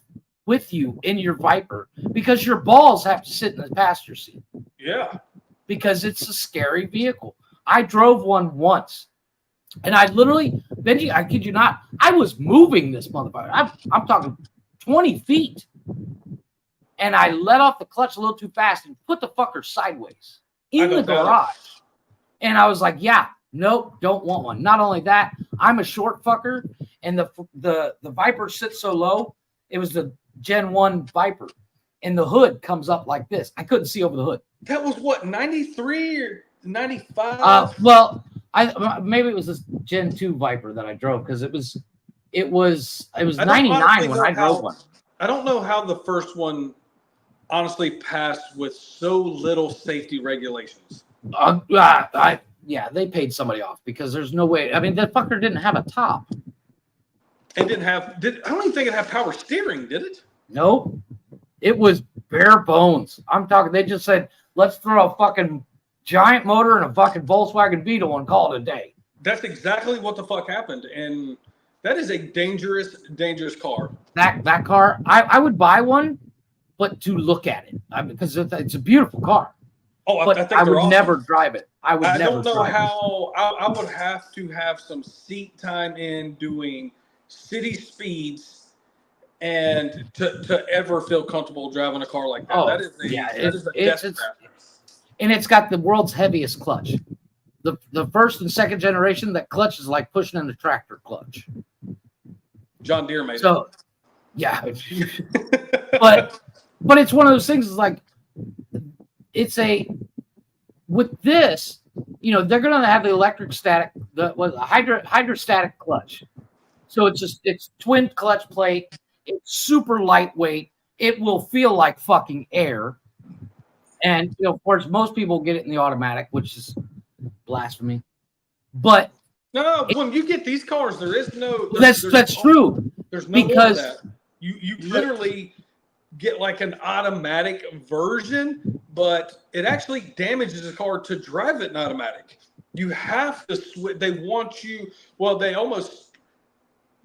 you in your Viper because your balls have to sit in the passenger seat. Yeah, because it's a scary vehicle. I drove one once, and I literally, Benji, I kid you not, I was moving this motherfucker. I'm talking 20 feet, and I let off the clutch a little too fast and put the fucker sideways in the garage. And I was like, yeah. Nope, don't want one. Not only that, I'm a short fucker, and the Viper sits so low. It was the Gen 1 Viper, and the hood comes up like this. I couldn't see over the hood. That was what, 93 or 95? Well, maybe it was this Gen 2 Viper that I drove because it was 99 when I drove one. I don't know how the first one honestly passed with so little safety regulations. Yeah, they paid somebody off because there's no way. I mean, that fucker didn't have a top. It didn't have. I don't even think it had power steering, did it? Nope. It was bare bones. I'm talking. They just said, let's throw a fucking giant motor and a fucking Volkswagen Beetle and call it a day. That's exactly what the fuck happened, and that is a dangerous car. That car, I would buy one, but to look at it because it's a beautiful car. Oh, but I think I would awesome. never drive it. I don't know how. I would have to have some seat time in doing city speeds, and to ever feel comfortable driving a car like that. That is a death trap. And it's got the world's heaviest clutch. The first and second generation, that clutch is like pushing in a tractor clutch. John Deere made it. Yeah, but it's one of those things. It's like with this, they're gonna have the electric static, the hydrostatic clutch. So it's twin clutch plate. It's super lightweight. It will feel like fucking air. And of course, most people get it in the automatic, which is blasphemy. But no, when you get these cars, there is no. That's true. There's no because more of that. You literally get like an automatic version, but it actually damages the car to drive it in automatic. You have to switch. They want you. Well, they almost.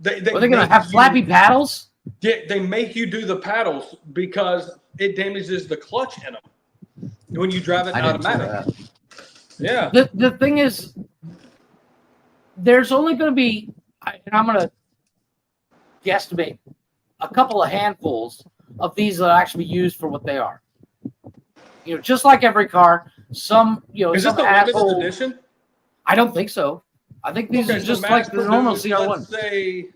Are they going to have flappy paddles? Yeah, they make you do the paddles because it damages the clutch in them when you drive it in automatic. Yeah. The thing is, there's only going to be, and I'm going to guesstimate, a couple of handfuls of these that are actually used for what they are. Just like every car, some, is some this a limited edition? I don't think so. I think these are just like the normal CR1. Let's say,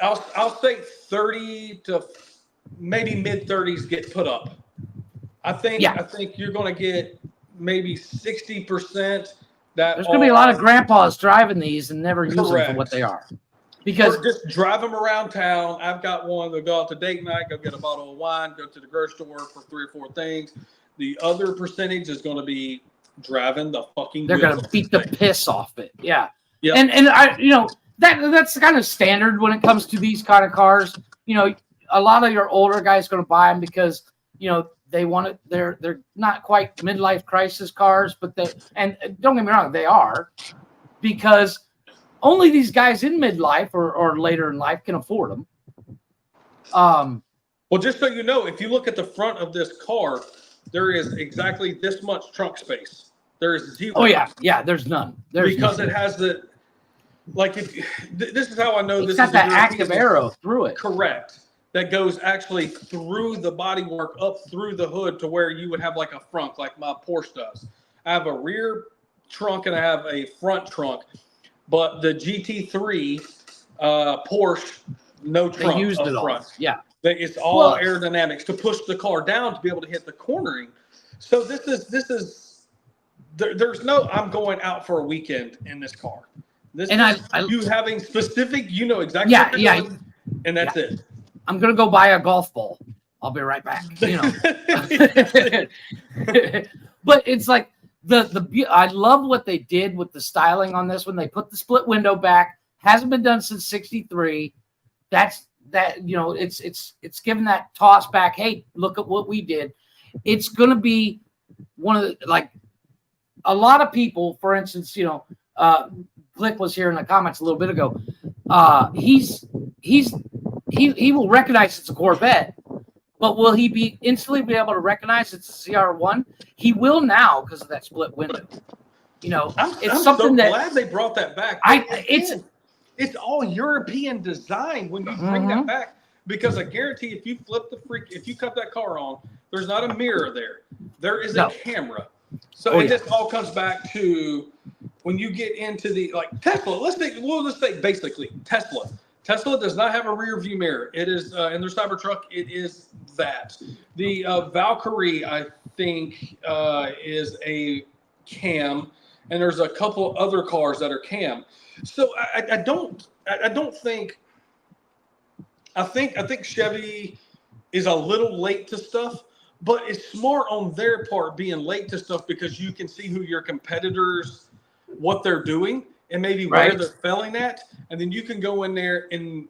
I'll say 30 to maybe mid 30s get put up. I think you're going to get maybe 60% that there's going to be a lot of grandpas driving these and never using them for what they are. Because or just drive them around town. I've got one. They'll go out to date night, go get a bottle of wine, go to the grocery store for 3 or 4 things. The other percentage is going to be driving the fucking. They're going to beat the piss off it. Yeah. Yep. And I that's kind of standard when it comes to these kind of cars. A lot of your older guys are going to buy them because they want it. They're not quite midlife crisis cars, but and don't get me wrong, they are, because only these guys in midlife or later in life can afford them. Well, just so you know, if you look at the front of this car, there is exactly this much trunk space. There is zero. Oh yeah. There's none. Because it has the like. If this is how I know it's this got is that active arrow through it. Correct. That goes actually through the bodywork up through the hood to where you would have like a front, like my Porsche does. I have a rear trunk and I have a front trunk, but the GT3 Porsche, no trunk. They used it all. Front. Yeah. It's all aerodynamics to push the car down to be able to hit the cornering. So this is there's no I'm going out for a weekend in this car. This and is you having specific, you know exactly what you're doing, and that's it. I'm gonna go buy a golf ball. I'll be right back. You know. But it's like I love what they did with the styling on this one. They put the split window back. Hasn't been done since '63. It's given that toss back. Hey, look at what we did. It's gonna be one of the like a lot of people, for instance, Glick was here in the comments a little bit ago. He will recognize it's a Corvette, but will he be instantly be able to recognize it's a Zr1? He will now because of that split window. I'm something so glad they brought that back. It's all European design when you bring that back, because I guarantee if you if you cut that car on, there's not a mirror there. There is a camera. So this all comes back to when you get into the Tesla. Let's think basically Tesla. Tesla does not have a rear view mirror. It is in their Cybertruck. It is that. The Valkyrie, I think, is a cam, and there's a couple other cars that are cam. So I think Chevy is a little late to stuff, but it's smart on their part being late to stuff because you can see who your competitors, what they're doing, and maybe where they're failing at, and then you can go in there and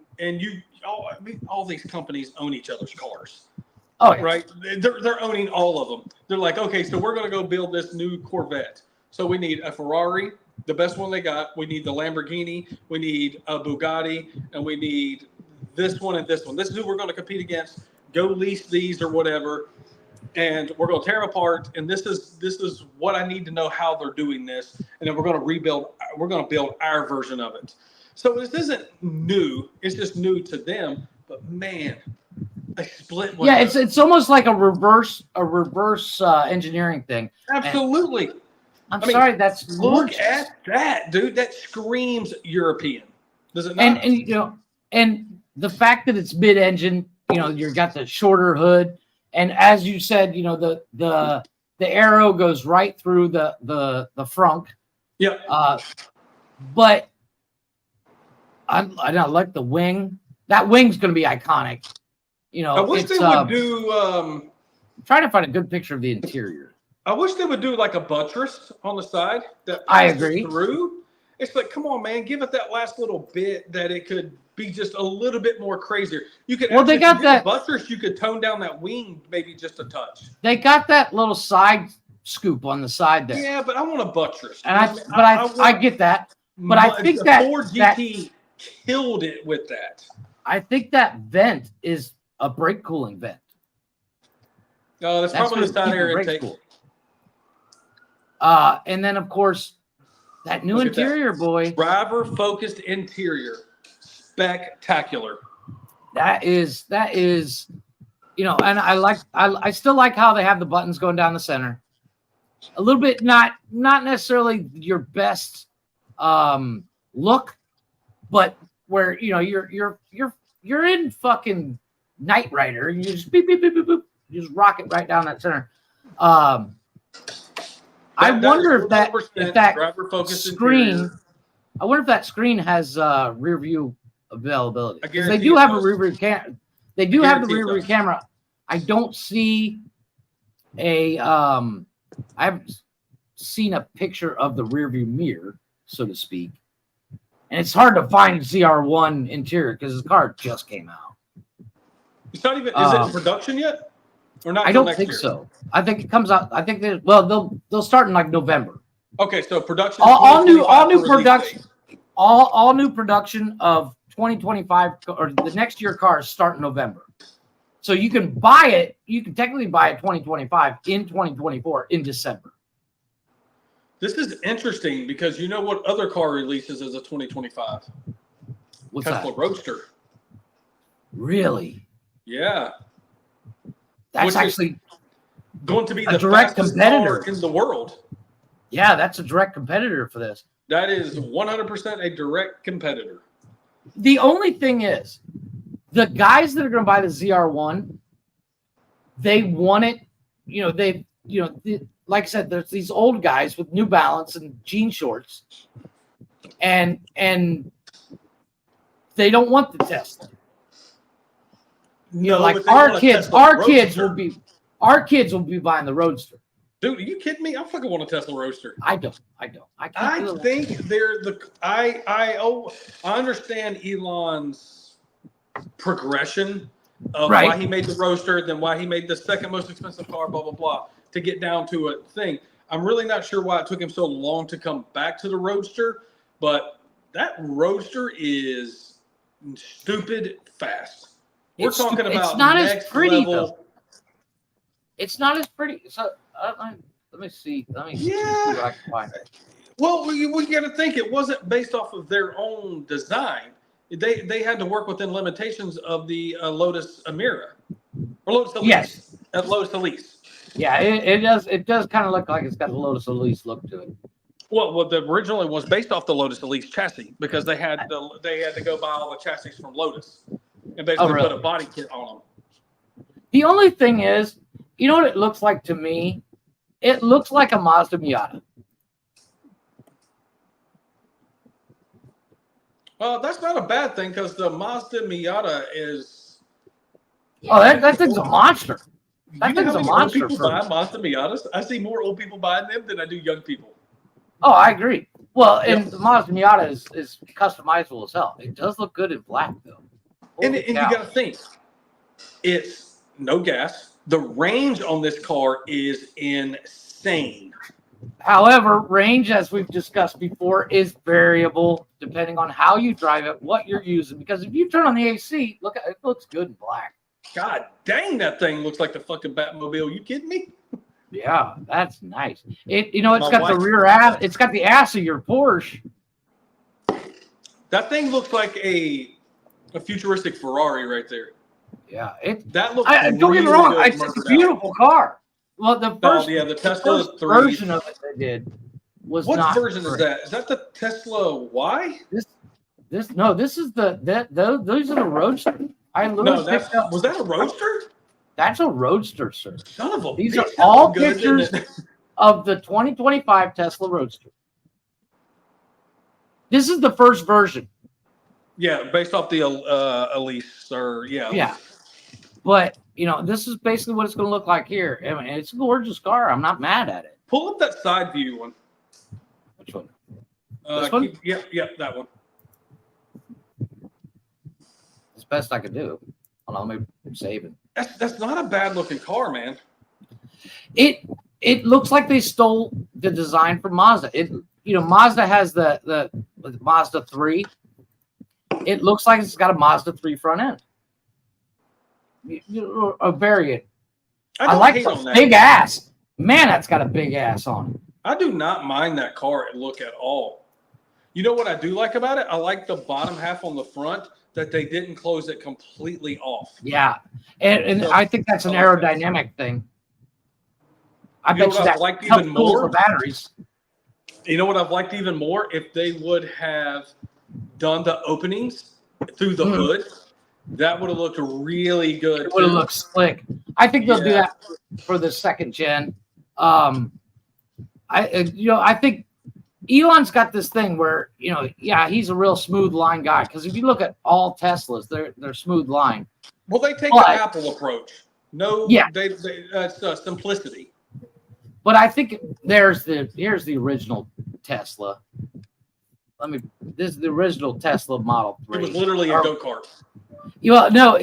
all these companies own each other's cars. Oh, yeah. Right? They're owning all of them. They're like, okay, so we're going to go build this new Corvette. So we need a Ferrari, the best one they got. We need the Lamborghini. We need a Bugatti, and we need this one and this one. This is who we're going to compete against. Go lease these or whatever, and we're going to tear them apart. And this is what I need to know how they're doing this, and then we're going to rebuild. We're going to build our version of it. So this isn't new. It's just new to them. But man, a split one. Yeah, it's almost like a reverse engineering thing. Absolutely. And, sorry, that's look at that, dude. That screams European. Does it not? And the fact that it's mid-engine, you got the shorter hood, and as you said, the arrow goes right through the frunk. Yep. But I like the wing. That wing's going to be iconic. I wish they would do. I'm trying to find a good picture of the interior. I wish they would do like a buttress on the side that I agree through. It's like, come on, man, give it that last little bit that it could be just a little bit more crazier. You could they got that buttress. You could tone down that wing maybe just a touch. They got that little side scoop on the side there. Yeah, but I want a buttress. And I get that, but I think that Ford GT killed it with that. I think that vent is a brake cooling vent. No, that's probably the side air intake. Cool. And then of course that new interior, boy. Driver-focused interior, spectacular. That is, and I still like how they have the buttons going down the center. A little bit not necessarily your best look, but where you're in fucking Knight Rider and you just beep beep beep beep boop, you just rock it right down that center. I wonder if that screen. Interior. I wonder if that screen has rear view availability. Because they do have a rear view camera. They do have the rear view camera. I don't see a. I haven't seen a picture of the rear view mirror, so to speak, and it's hard to find Zr1 interior because the car just came out. It's not even. Is it in production yet? Or not? I don't think so. I think it comes out. I think they'll start in like November. Okay, so production. All new production. All new production of 2025 or the next year cars start in November. So you can buy it. You can technically buy it 2025 in 2024 in December. This is interesting because you know what other car releases as a 2025? What's Tesla that? Roadster. Really? Yeah. That's Which actually going to be a the direct fastest competitor car in the world. Yeah, that's a direct competitor for this. That is 100% a direct competitor. The only thing is, the guys that are going to buy the ZR1, they want it. Like I said, there's these old guys with New Balance and jean shorts, and they don't want the Tesla. Like our kids will be buying the Roadster. Dude, are you kidding me? I fucking want a Tesla Roadster. I don't. I think they're the. I understand Elon's progression of why he made the Roadster, then why he made the second most expensive car, blah blah blah, to get down to a thing. I'm really not sure why it took him so long to come back to the Roadster, but that Roadster is stupid fast. We're talking about it's not next as pretty level. though. It's not as pretty. So let me see. Let me see what I can find. Well, we got to think it wasn't based off of their own design. They had to work within limitations of the Lotus Emira or Lotus Elise. Yes, Lotus Elise. Yeah, it does kind of look like it's got a Lotus Elise look to it. Well, the originally was based off the Lotus Elise chassis because they had to go buy all the chassis from Lotus and basically put a body kit on them. The only thing is, you know what it looks like to me? It looks like a Mazda Miata. Well, that's not a bad thing because the Mazda Miata is. Oh, that thing's a monster. That You know thing's how a many monster. old people buy Mazda Miatas? I see more old people buying them than I do young people. Oh, I agree. Well, and the Mazda Miata is customizable as hell. It does look good in black, though. And you got to think, it's no gas. The range on this car is insane. However, range, as we've discussed before, is variable depending on how you drive it, what you're using. Because if you turn on the AC, look, it looks good in black. God dang, that thing looks like the fucking Batmobile. You kidding me? Yeah, that's nice. It's got the rear ass. It's got the ass of your Porsche. That thing looks like a futuristic Ferrari right there. Yeah, that looks. Don't get me wrong. It's a beautiful car. Well, the Tesla first version of it they did was what not. Version is that? Is that the Tesla Y? This is those are the Roadster. Was that a Roadster? That's a Roadster, sir. Son of a These bitch, are all good, pictures of the 2025 Tesla Roadster. This is the first version. Yeah, based off the Elise or Yeah. But this is basically what it's going to look like here. I mean, it's a gorgeous car. I'm not mad at it. Pull up that side view one. Which one? This one? Yep, that one. It's best I could do. Hold on, let me save it. That's not a bad looking car, man. It looks like they stole the design from Mazda. Mazda has the Mazda 3. It looks like it's got a Mazda 3 front end. A variant. I like the big ass. Man, that's got a big ass on it. I do not mind that car look at all. You know what I do like about it? I like the bottom half on the front that they didn't close it completely off. Yeah, and I think that's an aerodynamic thing. I bet you that liked helps even cool more the batteries. You know what I've liked even more? If they would have done the openings through the hood, that would have looked really good. It would have looked slick. I think they'll do that for the second gen. I think Elon's got this thing where he's a real smooth line guy. Because if you look at all Teslas, they're smooth line. Well, they take the Apple approach. It's simplicity. But I think here's the original Tesla. This is the original Tesla Model 3. It was literally a go-kart. No,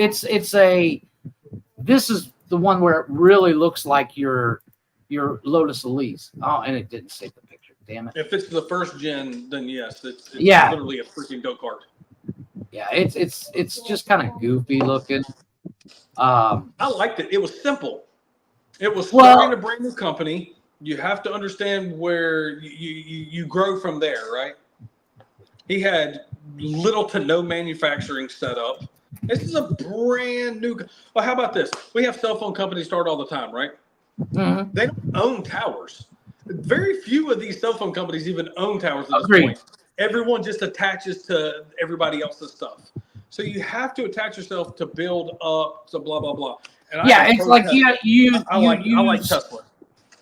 this is the one where it really looks like your Lotus Elise. Oh, and it didn't save the picture. Damn it. If it's the first gen, then yes, it's literally a freaking go-kart. Yeah, it's just kind of goofy looking. I liked it. It was simple. It was starting a brand new company. You have to understand where you grow from there, right? He had little to no manufacturing set up. This is a brand new. Well, how about this? We have cell phone companies start all the time, right? Mm-hmm. They don't own towers. Very few of these cell phone companies even own towers at this point. Everyone just attaches to everybody else's stuff. So you have to attach yourself to build up to blah blah blah. And yeah, it's like I like Tesla.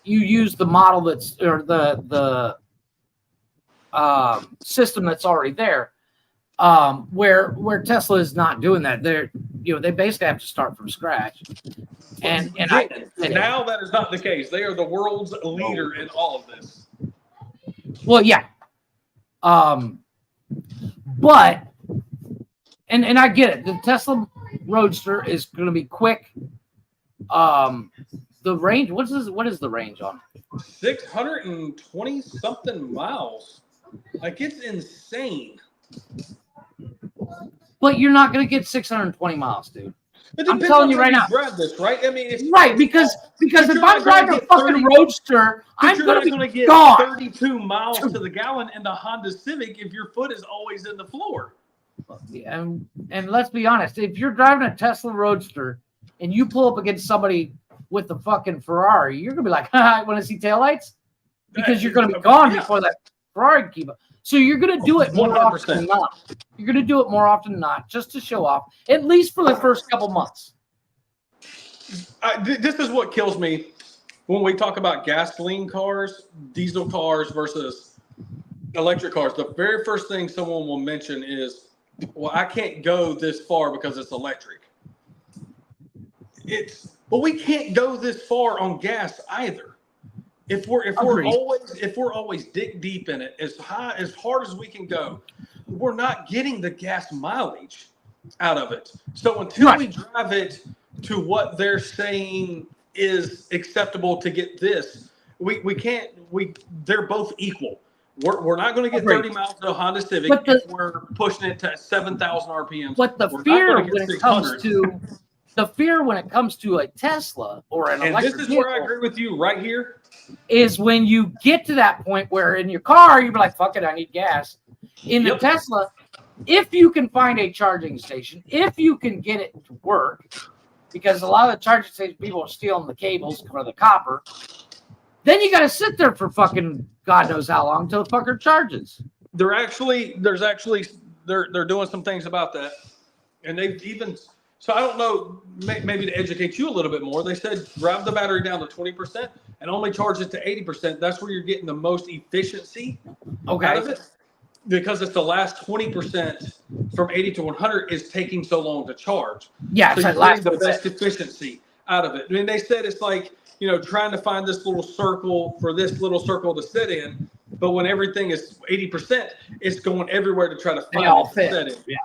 You use the model that's or the system that's already there. Where Tesla is not doing that. They basically have to start from scratch. And now that is not the case. They are the world's leader in all of this. Well, yeah. But and I get it. The Tesla Roadster is going to be quick. The range. What is the range on it? 620 something miles. Like, it's insane. But you're not going to get 620 miles, dude. I'm telling you right now. Drive this, right? I mean, it's right because if I'm driving a fucking Roadster, I'm going to get gone. 32 miles to the gallon in the Honda Civic if your foot is always in the floor. And let's be honest, if you're driving a Tesla Roadster and you pull up against somebody with the fucking Ferrari, you're going to be like, I want to see taillights? Because you're going to be gone before that Ferrari can keep up. So you're going to do it more 100%. Often than not. You're going to do it more often than not, just to show off, at least for the first couple months. This is what kills me when we talk about gasoline cars, diesel cars versus electric cars. The very first thing someone will mention is, well, I can't go this far because it's electric. But we can't go this far on gas either. If we're always dig deep in it, as hard as we can go, we're not getting the gas mileage out of it. So until we drive it to what they're saying is acceptable to get this, we can't. They're both equal. We're not going to get 30 miles to a Honda Civic if we're pushing it to 7,000 RPMs. But the fear when it comes to a Tesla or an electric vehicle, this is where I agree with you right here, is when you get to that point where in your car you're like, fuck it, I need gas. In the Tesla, if you can find a charging station, if you can get it to work, because a lot of the charging stations people are stealing the cables for the copper, then you got to sit there for fucking God knows how long until the fucker charges. They're doing some things about that, and they've even. So I don't know, maybe to educate you a little bit more, they said drive the battery down to 20% and only charge it to 80%. That's where you're getting the most efficiency out of it, because it's the last 20% from 80 to 100 is taking so long to charge. Yeah, so you're getting the best efficiency out of it. I mean, they said it's like, trying to find this little circle for this little circle to sit in, but when everything is 80%, it's going everywhere to try to find it to sit in. Yeah.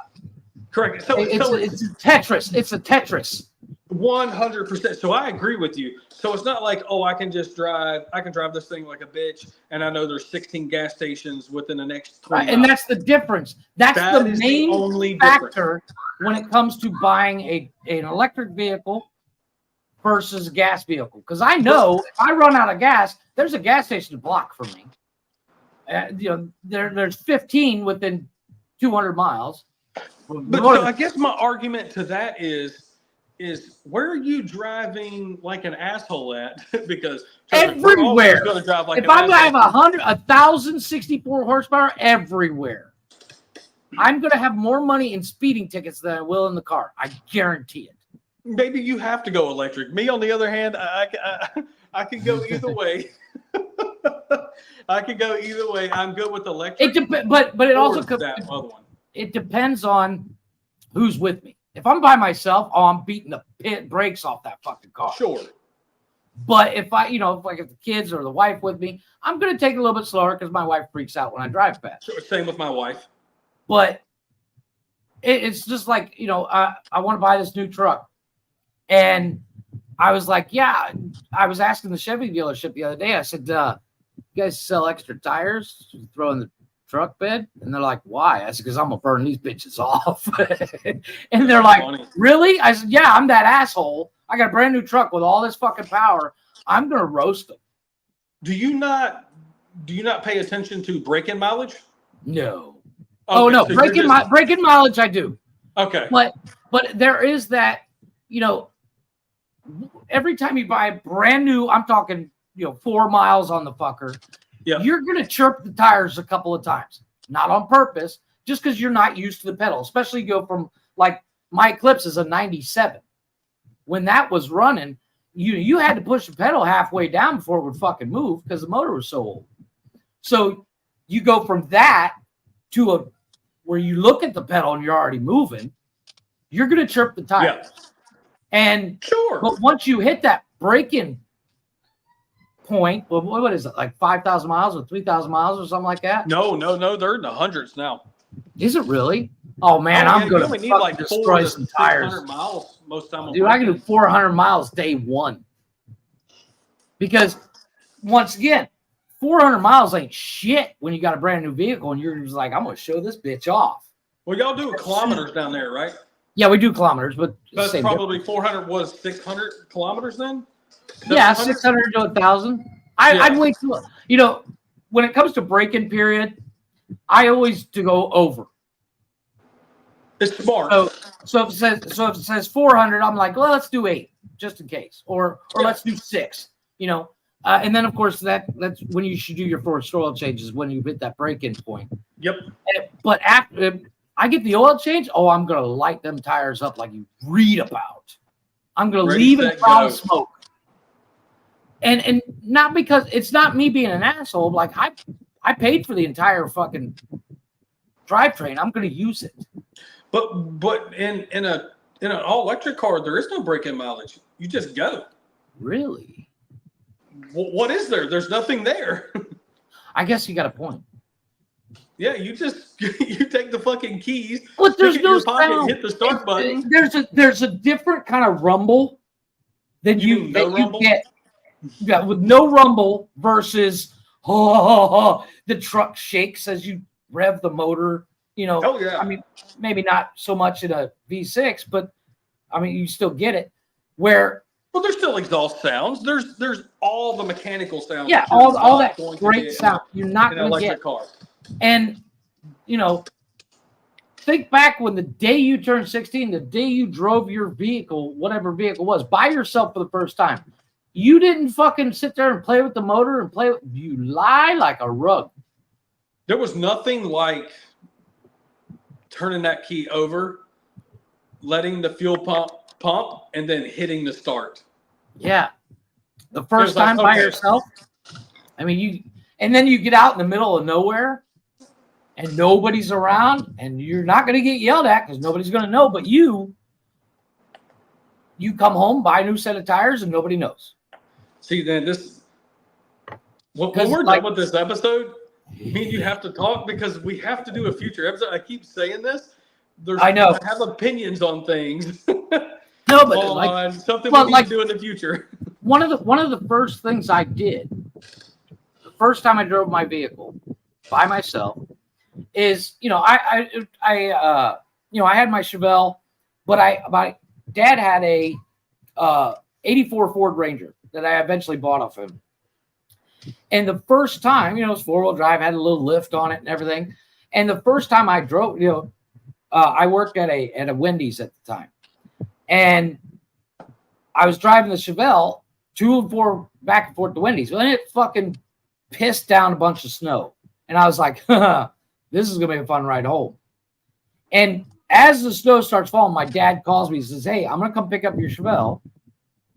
Correct. So it's a Tetris. It's a Tetris. 100%. So I agree with you. So it's not like, I can drive this thing like a bitch, and I know there's 16 gas stations within the next 20 miles. And that's the difference. That's the main factor when it comes to buying an electric vehicle versus a gas vehicle. Because I know if I run out of gas, there's a gas station to block for me. There's 15 within 200 miles. But so I guess my argument to that is where are you driving like an asshole at? Because everywhere. Going to drive like if I'm going to have 1,064 horsepower everywhere, I'm going to have more money in speeding tickets than I will in the car. I guarantee it. Maybe you have to go electric. Me, on the other hand, I can go either way. I can go either way. I'm good with electric. But it also could. That other one. It depends on who's with me. If I'm by myself, I'm beating the brakes off that fucking car. Sure. But if I get the kids or the wife with me, I'm going to take it a little bit slower because my wife freaks out when I drive fast. Sure. Same with my wife. But it's just like, I want to buy this new truck. And I was like, I was asking the Chevy dealership the other day. I said, you guys sell extra tires? Throw in the truck bed? And they're like, why? I said, because I'm going to burn these bitches off. And they're like, really? I said, yeah, I'm that asshole. I got a brand new truck with all this fucking power. I'm going to roast them. Do you not pay attention to break-in mileage? No. Okay, oh, no. So break-in mileage, I do. Okay. But there is that, every time you buy a brand new, I'm talking, 4 miles on the fucker, you're going to chirp the tires a couple of times. Not on purpose, just because you're not used to the pedal. Especially go from, like, my Eclipse is a 97. When that was running, you had to push the pedal halfway down before it would fucking move because the motor was so old. So you go from that to where you look at the pedal and you're already moving, you're going to chirp the tires. Yeah. And but once you hit that break-in point, well, what is it, like 5,000 miles or 3,000 miles or something like that? No, they're in the hundreds now. Is it really? Oh man, I'm going to need like destroy some tires. Miles most time. Dude, I can do 400 miles day one. Because once again, 400 miles ain't shit when you got a brand new vehicle and you're just like, I'm going to show this bitch off. Well, y'all do kilometers down there, right? Yeah, we do kilometers, but that's probably 400 was 600 kilometers then. Yeah, 600 to 1,000. I'd wait till, when it comes to break-in period, I always to go over. It's smart. So if it says 400, I'm like, well, let's do 8 just in case, or let's do 6. And then of course that's when you should do your first oil changes when you hit that break-in point. Yep. But after I get the oil change, I'm gonna light them tires up like you read about. I'm gonna leave it cloud smoke. And not because it's not me being an asshole. Like I paid for the entire fucking drivetrain. I'm gonna use it. But in an all electric car, there is no break-in mileage. You just go. Really? What is there? There's nothing there. I guess you got a point. Yeah, you take the fucking keys, but there's no pocket, and hit the start button. There's a different kind of rumble than you get. Yeah, with no rumble versus the truck shakes as you rev the motor. Oh yeah. I mean, maybe not so much in a V6, but I mean, you still get it. Well, there's still exhaust sounds. There's all the mechanical sounds. Yeah, all that great sound. You're not going to get. Car. And think back when the day you turned 16, the day you drove your vehicle, whatever vehicle was, by yourself for the first time. You didn't fucking sit there and play with the motor and you lie like a rug. There was nothing like turning that key over, letting the fuel pump, and then hitting the start. Yeah. The first time by yourself. I mean, and then you get out in the middle of nowhere and nobody's around and you're not going to get yelled at because nobody's going to know, but you come home, buy a new set of tires and nobody knows. See, then when we're done with this episode, me and you have to talk because we have to do a future episode. I keep saying this. I know. I have opinions on things. No, but something we need to do in the future. One of the first things I did, the first time I drove my vehicle by myself, is I had my Chevelle, but my dad had a 84 Ford Ranger that I eventually bought off him. And the first time, it was 4-wheel drive, had a little lift on it and everything. And the first time I drove, I worked at a Wendy's at the time. And I was driving the Chevelle 2 and 4 back and forth to Wendy's. And it fucking pissed down a bunch of snow. And I was like, this is going to be a fun ride home. And as the snow starts falling, my dad calls me and says, hey, I'm going to come pick up your Chevelle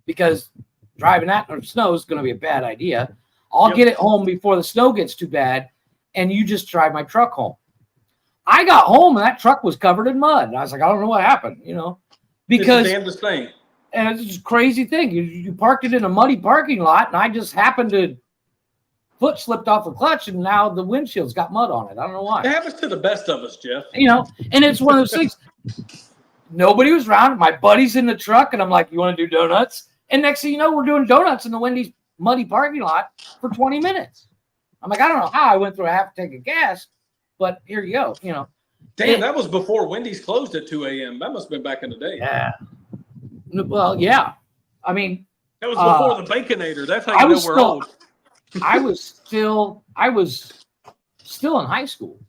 because driving that in the snow is going to be a bad idea. I'll get it home before the snow gets too bad, and you just drive my truck home. I got home, and that truck was covered in mud. And I was like, I don't know what happened, because it's the damnedest thing. And it's just a crazy thing. You parked it in a muddy parking lot, and I just happened to foot slipped off the clutch, and now the windshield's got mud on it. I don't know why. It happens to the best of us, Jeff. And it's one of those things. Nobody was around. My buddy's in the truck, and I'm like, you want to do donuts? And next thing you know, we're doing donuts in the Wendy's muddy parking lot for 20 minutes. I'm like, I don't know how I went through a half a tank of gas But here you go. You know. Damn, that was before Wendy's closed at 2 a.m. That must have been back in the day. Yeah. Well, yeah. I mean, that was before the Baconator. That's how you know we're old. I was still in high school.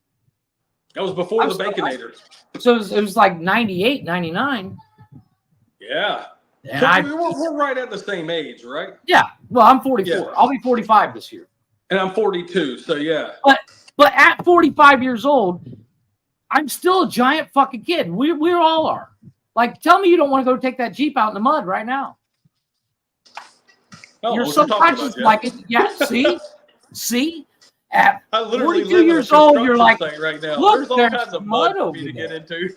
That was before the Baconator. So it was like 98, 99. Yeah. And so we're right at the same age, right? Yeah. Well, I'm 44. Yeah. I'll be 45 this year. And I'm 42. So yeah. But at 45 years old, I'm still a giant fucking kid. We all are. Like, tell me you don't want to go take that Jeep out in the mud right now. Oh, Your subconscious like it. Yeah. See. At I literally 42 years old, you're like, right now. Look, there's all kinds of mud for me to there. get into.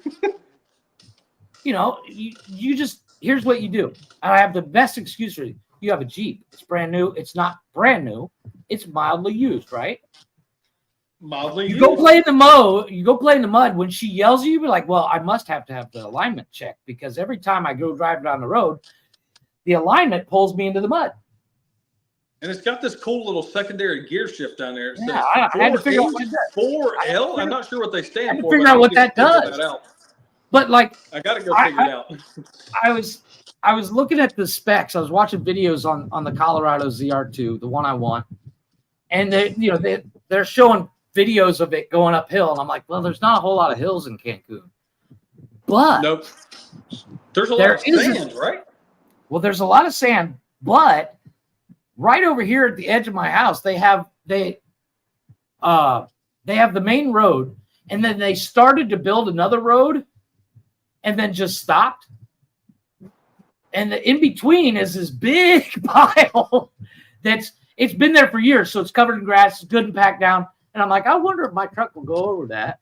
You know, you just, here's what you do. I have the best excuse for you. You have a Jeep. It's brand new. It's not brand new. It's mildly used, right? Mildly used. Go play in the mud. You go play in the mud. When she yells at you, be like, well, I must have to have the alignment checked because every time I go drive down the road, the alignment pulls me into the mud. And it's got this cool little secondary gear shift down there. It says I had to figure out what that 4L. I'm not sure what they stand for. Figure out what that does. But like, I gotta go figure it out. I was looking at the specs. I was watching videos on the Colorado ZR2, the one I want, and they're showing videos of it going uphill, and I'm like, well, there's not a whole lot of hills in Cancun, but nope. There's a lot of sand, right? Well, there's a lot of sand, but right over here at the edge of my house, they have the main road, and then they started to build another road, and then just stopped. And the in between is this big pile it's been there for years, so it's covered in grass, it's good and packed down. And I'm like, I wonder if my truck will go over that.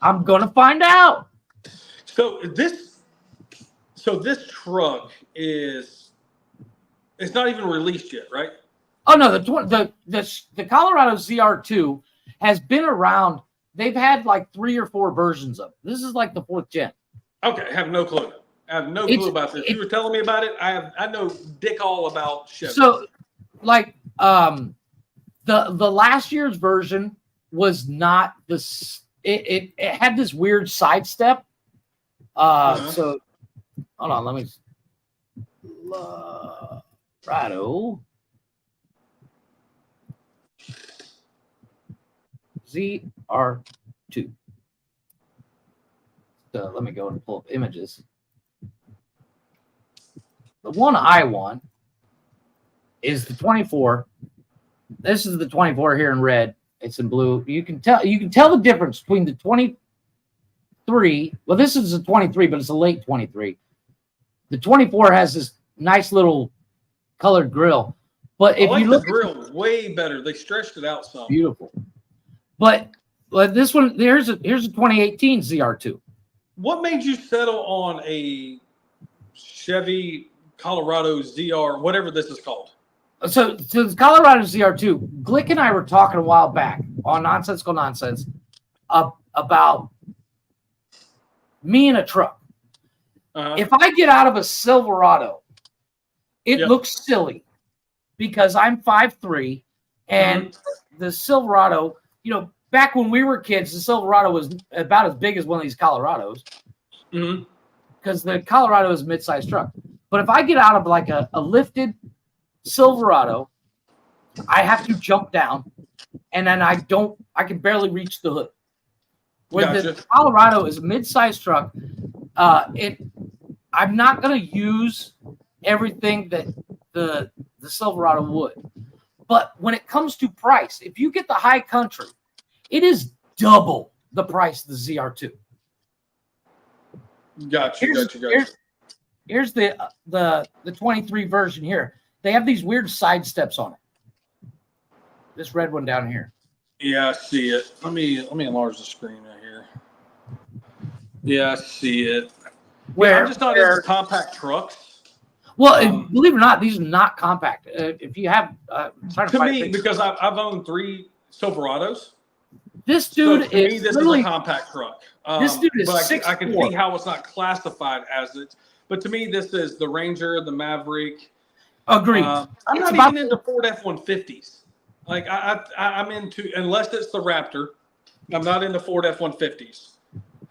I'm gonna find out. So this truck it's not even released yet, right? Oh no, the Colorado ZR2 has been around. They've had like 3 or 4 versions of it. This is like the 4th gen. Okay, I have no clue. I have no clue about this. You were telling me about it. I know dick all about Chevy. So, like, the last year's version was not this. It had this weird sidestep. So, hold on. Let me. Colorado ZR2. So let me go and pull up images. The one I want is the 24. This is the 24 here in red. It's in blue. You can tell the difference between the 23. Well, this is a 23, but it's a late 23. The 24 has this nice little colored grill. But if you look, the grill way better. They stretched it out some. Beautiful. But this one, here's a 2018 ZR2. What made you settle on a Chevy Colorado ZR, whatever this is called? So the Colorado ZR2, Glick and I were talking a while back on Nonsensical Nonsense about me in a truck. If I get out of a Silverado, it looks silly because I'm 5'3", and the Silverado, back when we were kids, the Silverado was about as big as one of these Colorados. Because the Colorado is a mid-sized truck. But if I get out of like a lifted Silverado, I have to jump down, and then I can barely reach the hood. Where the Colorado is a mid-sized truck, I'm not going to use everything that the Silverado would. But when it comes to price, if you get the high country, it is double the price of the ZR2. Gotcha. Here's the 23 version here. They have these weird side steps on it. This red one down here. Yeah, I see it. Let me enlarge the screen right here. Yeah, I see it. I'm just not into compact trucks. Well, believe it or not, these are not compact. If you have, because I've owned 3 Silverados. This dude this is a compact truck. This dude is 6'4". I can see how it's not classified as it. But to me, this is the Ranger, the Maverick. Agreed. I'm not even into Ford F-150s. Like I'm into, unless it's the Raptor, I'm not into Ford F-150s.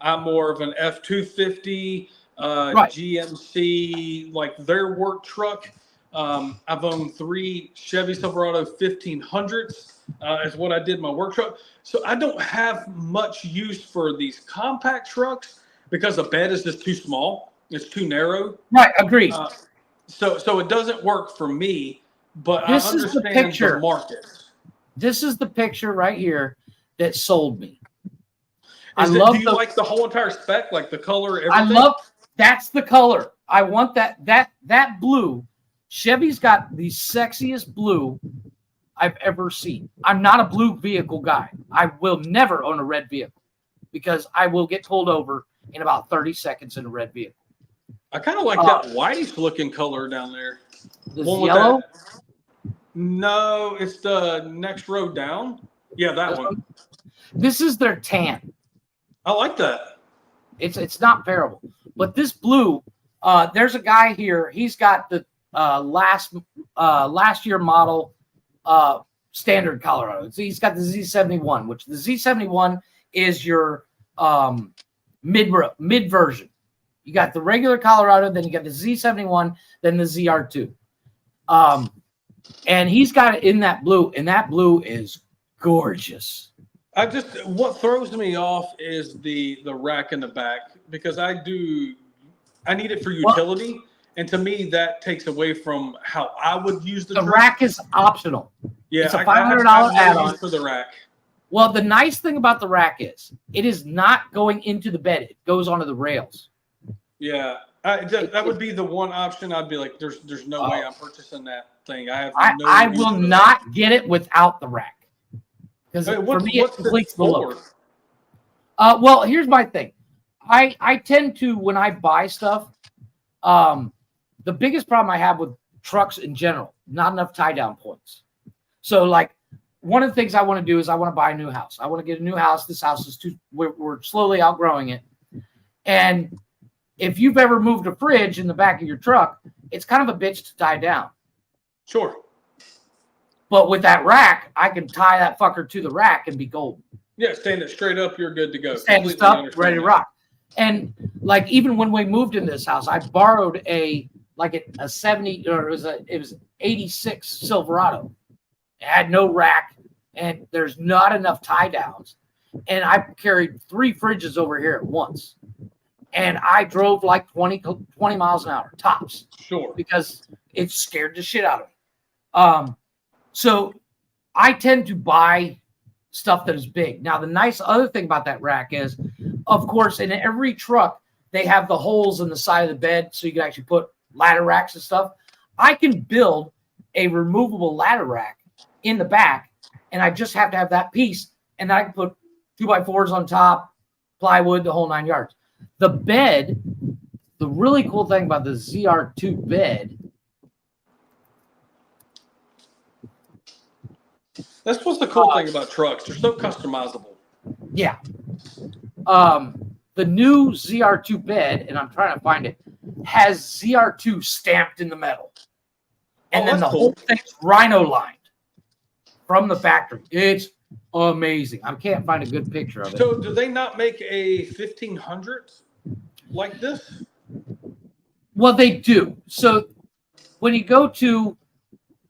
I'm more of an F-250, Right. GMC, like their work truck. I've owned 3 Chevy Silverado 1500s is what I did my work truck. So I don't have much use for these compact trucks because the bed is just too small. It's too narrow. Right. Agreed. So it doesn't work for me, but This I is the understand picture. the market. This is the picture right here that sold me. Do you like the whole entire spec, like the color, everything? That's the color. I want that blue. Chevy's got the sexiest blue I've ever seen. I'm not a blue vehicle guy. I will never own a red vehicle because I will get pulled over in about 30 seconds in a red vehicle. I kind of like that whitish looking color down there. This yellow? No, it's the next row down. Yeah, that one. This is their tan. I like that. It's not terrible. But this blue, there's a guy here. He's got the last year model standard Colorado. So he's got the Z71, which the Z71 is your mid version. You got the regular Colorado, then you got the Z71, then the ZR2. And he's got it in that blue, and that blue is gorgeous. What throws me off is the rack in the back, because I need it for utility. And to me, that takes away from how I would use the truck. Rack is optional. Yeah, it's a $500 add-on for the rack. Well, the nice thing about the rack is it is not going into the bed; it goes onto the rails. Yeah, that would be the one option. I'd be like, "There's no way I'm purchasing that thing." I will not get it without the rack because for me it completes the look. Well, here's my thing. I tend to, when I buy stuff, the biggest problem I have with trucks in general, not enough tie down points. So like one of the things I want to do is I want to buy a new house. I want to get a new house. This house is we're slowly outgrowing it. And if you've ever moved a fridge in the back of your truck, it's kind of a bitch to tie down. Sure. But with that rack, I can tie that fucker to the rack and be golden. Yeah, stand it straight up, you're good to go. Stand it up, ready to rock. And like even when we moved in this house, I borrowed a 70 or it was 86 Silverado. It had no rack and there's not enough tie downs. And I carried 3 fridges over here at once. And I drove like 20 miles an hour tops. Sure. Because it scared the shit out of me. So I tend to buy stuff that is big. Now, the nice other thing about that rack is, of course, in every truck, they have the holes in the side of the bed so you can actually put ladder racks and stuff. I can build a removable ladder rack in the back, and I just have to have that piece, and I can put 2x4s on top, plywood, the whole 9 yards. The bed, the really cool thing about the ZR2 bed. That's what's the cool thing about trucks. They're so customizable. Yeah. The new ZR2 bed, and I'm trying to find it, has ZR2 stamped in the metal. And then the whole thing's rhino lined from the factory. It's amazing. I can't find a good picture of it. So do they not make a 1500 like this? Well, they do. So when you go to,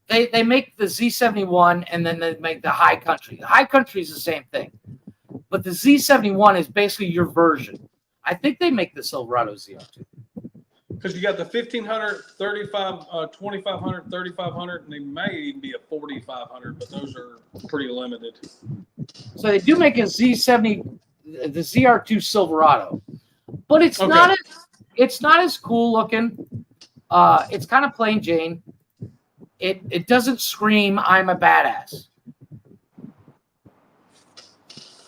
they make the Z71 and then they make the High Country. The High Country is the same thing. But the Z71 is basically your version. I think they make the Silverado ZR2. Because you got the 1500, 2500, 3500, and they may even be a 4500, but those are pretty limited. So they do make a Z70, the ZR2 Silverado, but it's not as cool looking. It's kind of plain Jane. It doesn't scream I'm a badass.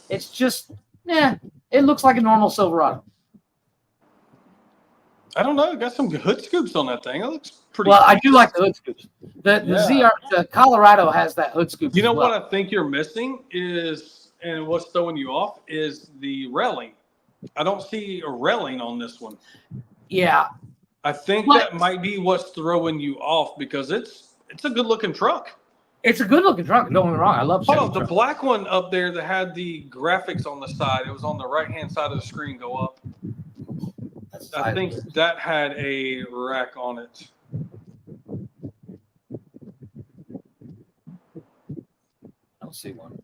It's just, it looks like a normal Silverado. I don't know. Got some hood scoops on that thing. It looks pretty. Well, I do like the hood scoops. The Colorado has that hood scoop. You know what I think you're missing is, and what's throwing you off is the railing. I don't see a railing on this one. Yeah. I think that might be what's throwing you off because it's a good looking truck. It's a good looking truck. Don't get me wrong. I love. Hold on, the black one up there that had the graphics on the side. It was on the right hand side of the screen. Go up. I think that had a rack on it. I don't see one.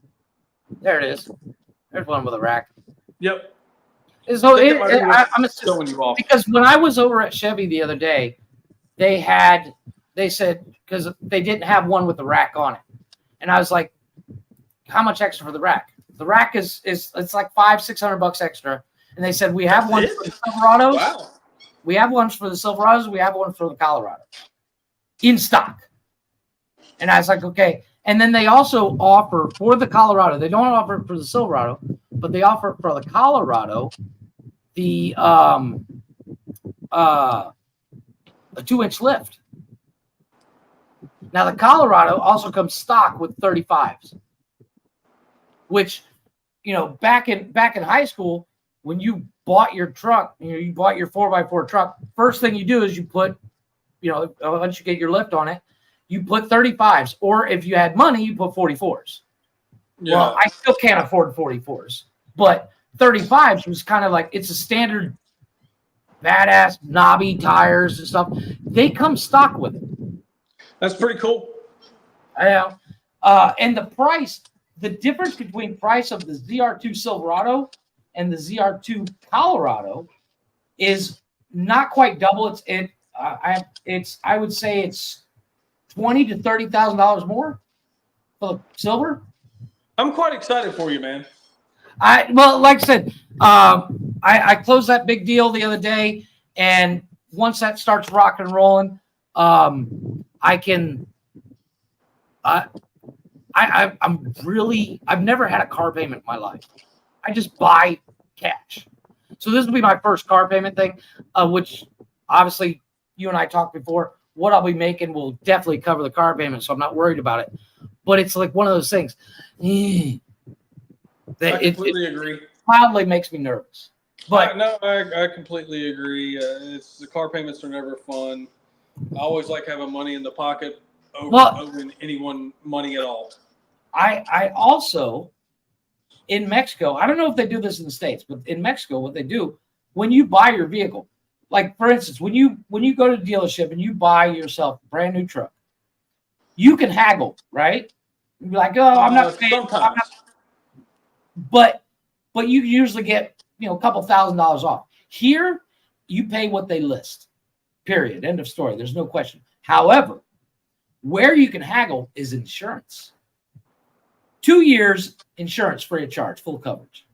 There it is. There's one with a rack. Yep. So I'm assuming you off because when I was over at Chevy the other day, they said because they didn't have one with the rack on it, and I was like, "How much extra for the rack?" The rack is it's like $500-600 extra, and they said we have one for the Silverados. Wow. We have ones for the Silverados. We have one for the Colorado in stock, and I was like, "Okay." And then they also offer for the Colorado. They don't offer it for the Silverado, but they offer it for the Colorado the a 2-inch lift. Now the Colorado also comes stock with 35s, which back in high school when you bought your truck, you bought your 4x4 truck. First thing you do is you put, once you get your lift on it, you put 35s, or if you had money, you put 44s. Yeah. Well, I still can't afford 44s, but 35s was kind of like it's a standard badass knobby tires and stuff. They come stock with it. That's pretty cool. Yeah. And the price, the difference between price of the ZR2 Silverado and the ZR2 Colorado is not quite double. I would say it's $20,000 to $30,000 more for the silver. I'm quite excited for you, man. Well, like I said, I closed that big deal the other day, and once that starts rocking and rolling, I'm really, I've never had a car payment in my life. I just buy cash. So this will be my first car payment thing, which obviously you and I talked before. What I'll be making will definitely cover the car payment, so I'm not worried about it. But it's like one of those things. I completely agree. Mildly makes me nervous. But I completely agree. The car payments are never fun. I always like having money in the pocket owing anyone money at all. I also, in Mexico, I don't know if they do this in the States, but in Mexico, what they do, when you buy your vehicle, like for instance, when you go to the dealership and you buy yourself a brand new truck, you can haggle, right? You'd be like, oh, I'm not paying. But you usually get a couple $1,000s off. Here, you pay what they list. Period. End of story. There's no question. However, where you can haggle is insurance. 2 years insurance free of charge, full coverage.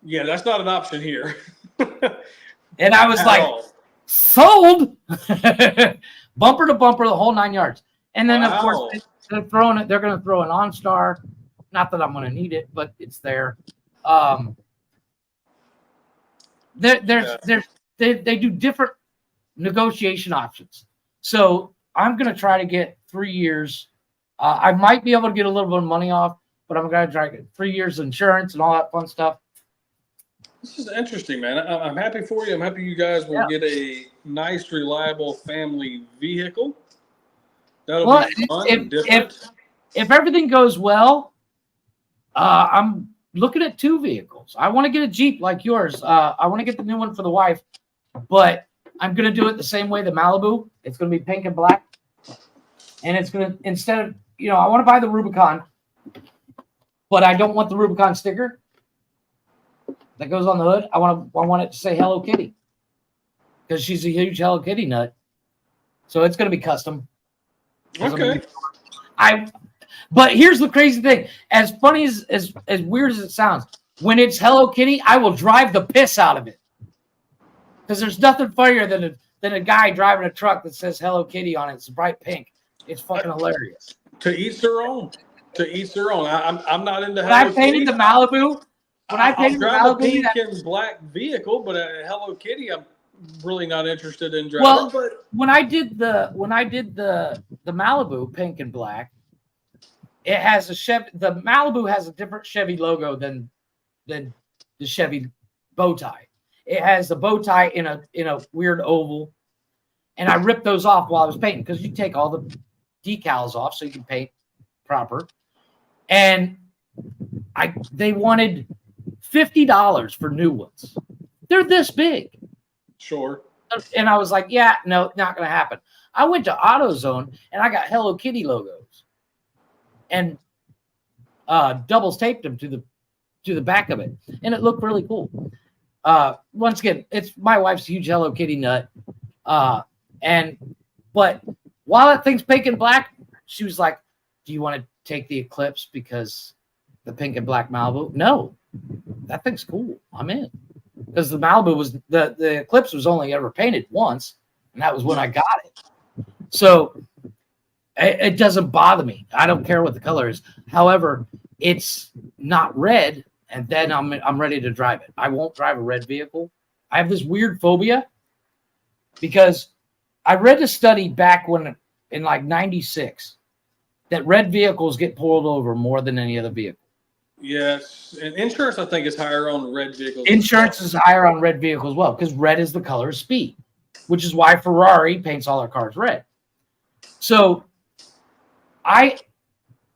Yeah, that's not an option here. And I was like, sold. Bumper to bumper, the whole 9 yards. And then of course they're going to throw an OnStar. Not that I'm going to need it, but it's there. They do different negotiation options. So I'm going to try to get 3 years. I might be able to get a little bit of money off, but I'm going to try to get 3 years of insurance and all that fun stuff. This is interesting, man. I'm happy for you. I'm happy you guys will get a nice, reliable family vehicle. That'll be fun and different. If everything goes well, I'm looking at 2 vehicles. I want to get a Jeep like yours. I want to get the new one for the wife, but I'm going to do it the same way the Malibu. It's going to be pink and black. And it's going to, instead of, I want to buy the Rubicon, but I don't want the Rubicon sticker that goes on the hood. I want it to say Hello Kitty because she's a huge Hello Kitty nut. So it's going to be custom. Okay. But here's the crazy thing. As funny as weird as it sounds, when it's Hello Kitty, I will drive the piss out of it. Because there's nothing funnier than a guy driving a truck that says Hello Kitty on it. It's bright pink. It's fucking hilarious. To each their own. To each their own. I'm not into Hello Kitty. When I painted the Malibu, I'll drive a pink and black vehicle, but a Hello Kitty, I'm really not interested in driving. Well, but when I did the Malibu pink and black, it has a Chevy. The Malibu has a different Chevy logo than the Chevy bow tie. It has the bow tie in a weird oval, and I ripped those off while I was painting because you take all the decals off so you can paint proper. And they wanted $50 for new ones. They're this big. Sure. And I was like, yeah, no, not going to happen. I went to AutoZone and I got Hello Kitty logos and doubles taped them to the back of it, and it looked really cool. Once again, it's my wife's huge Hello Kitty nut, but while that thing's pink and black, she was like, "Do you want to take the Eclipse because the pink and black Malibu?" No, that thing's cool. I'm in, because the Malibu was the Eclipse was only ever painted once, and that was when I got it. So it doesn't bother me. I don't care what the color is. However, it's not red, and then I'm ready to drive it. I won't drive a red vehicle. I have this weird phobia because I read a study back when in like 96 that red vehicles get pulled over more than any other vehicle. Yes, and insurance I think is higher on red vehicles. Insurance is higher on red vehicles as well, because red is the color of speed, which is why Ferrari paints all their cars red. So I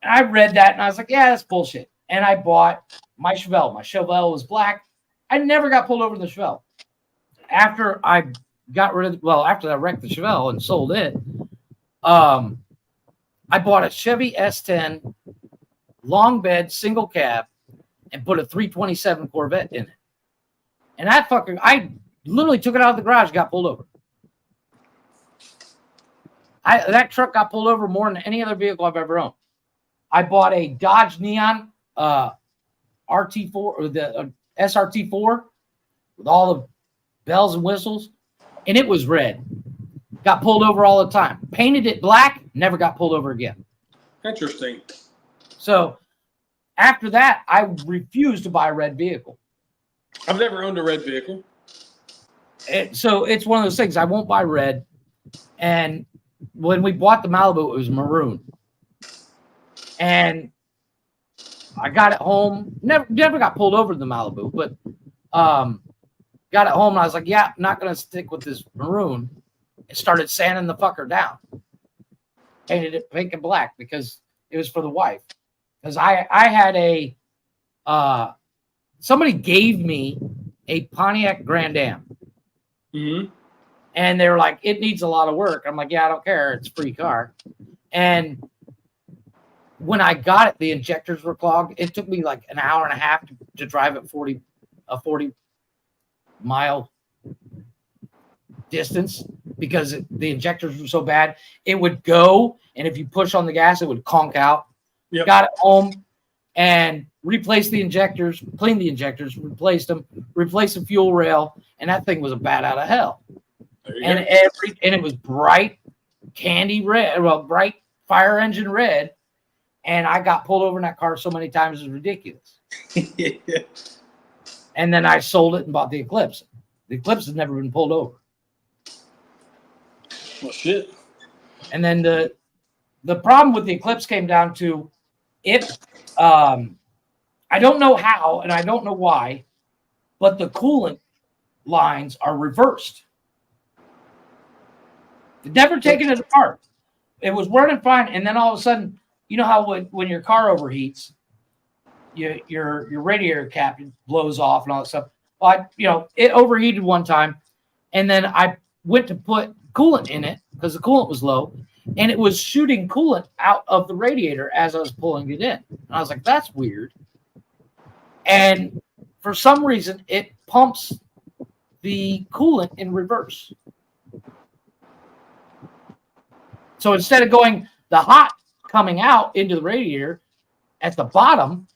read that and I was like, yeah, that's bullshit. And I bought my Chevelle. My Chevelle was black. I never got pulled over in the Chevelle. After I after I wrecked the Chevelle and sold it, I bought a Chevy S10 long bed single cab and put a 327 Corvette in it. And that fucker, I literally took it out of the garage, got pulled over. That truck got pulled over more than any other vehicle I've ever owned. I bought a Dodge Neon RT4 or the SRT4 with all the bells and whistles, and it was red. Got pulled over all the time. Painted it black, never got pulled over again. Interesting. So after that, I refused to buy a red vehicle. I've never owned a red vehicle. So it's one of those things. I won't buy red. And when we bought the Malibu, it was maroon. And I got it home. Never got pulled over in the Malibu, but got it home and I was like, yeah, I'm not going to stick with this maroon. And started sanding the fucker down. Painted it pink and black because it was for the wife. Because I had somebody gave me a Pontiac Grand Am. Mm-hmm. And they were like, it needs a lot of work. I'm like, yeah, I don't care. It's a free car. And when I got it, the injectors were clogged. It took me like an hour and a half to drive at 40 mile distance because the injectors were so bad. It would go, and if you push on the gas, it would conk out. Yep. Got it home and replaced the injectors, cleaned the injectors, replaced them, replaced the fuel rail, and that thing was a bat out of hell. And it was bright candy red, well, bright fire engine red. And I got pulled over in that car so many times, it was ridiculous. And then I sold it and bought the Eclipse. The Eclipse has never been pulled over. Well, shit. And then the problem with the Eclipse came down to it. I don't know how, and I don't know why, but the coolant lines are reversed. They've never taken it apart. It was running fine, and then all of a sudden, you know how when your car overheats, your radiator cap blows off and all that stuff. Well, it overheated one time, and then I went to put coolant in it because the coolant was low, and it was shooting coolant out of the radiator as I was pulling it in. And I was like, that's weird. And for some reason, it pumps the coolant in reverse. So instead of going the hot coming out into the radiator at the bottom,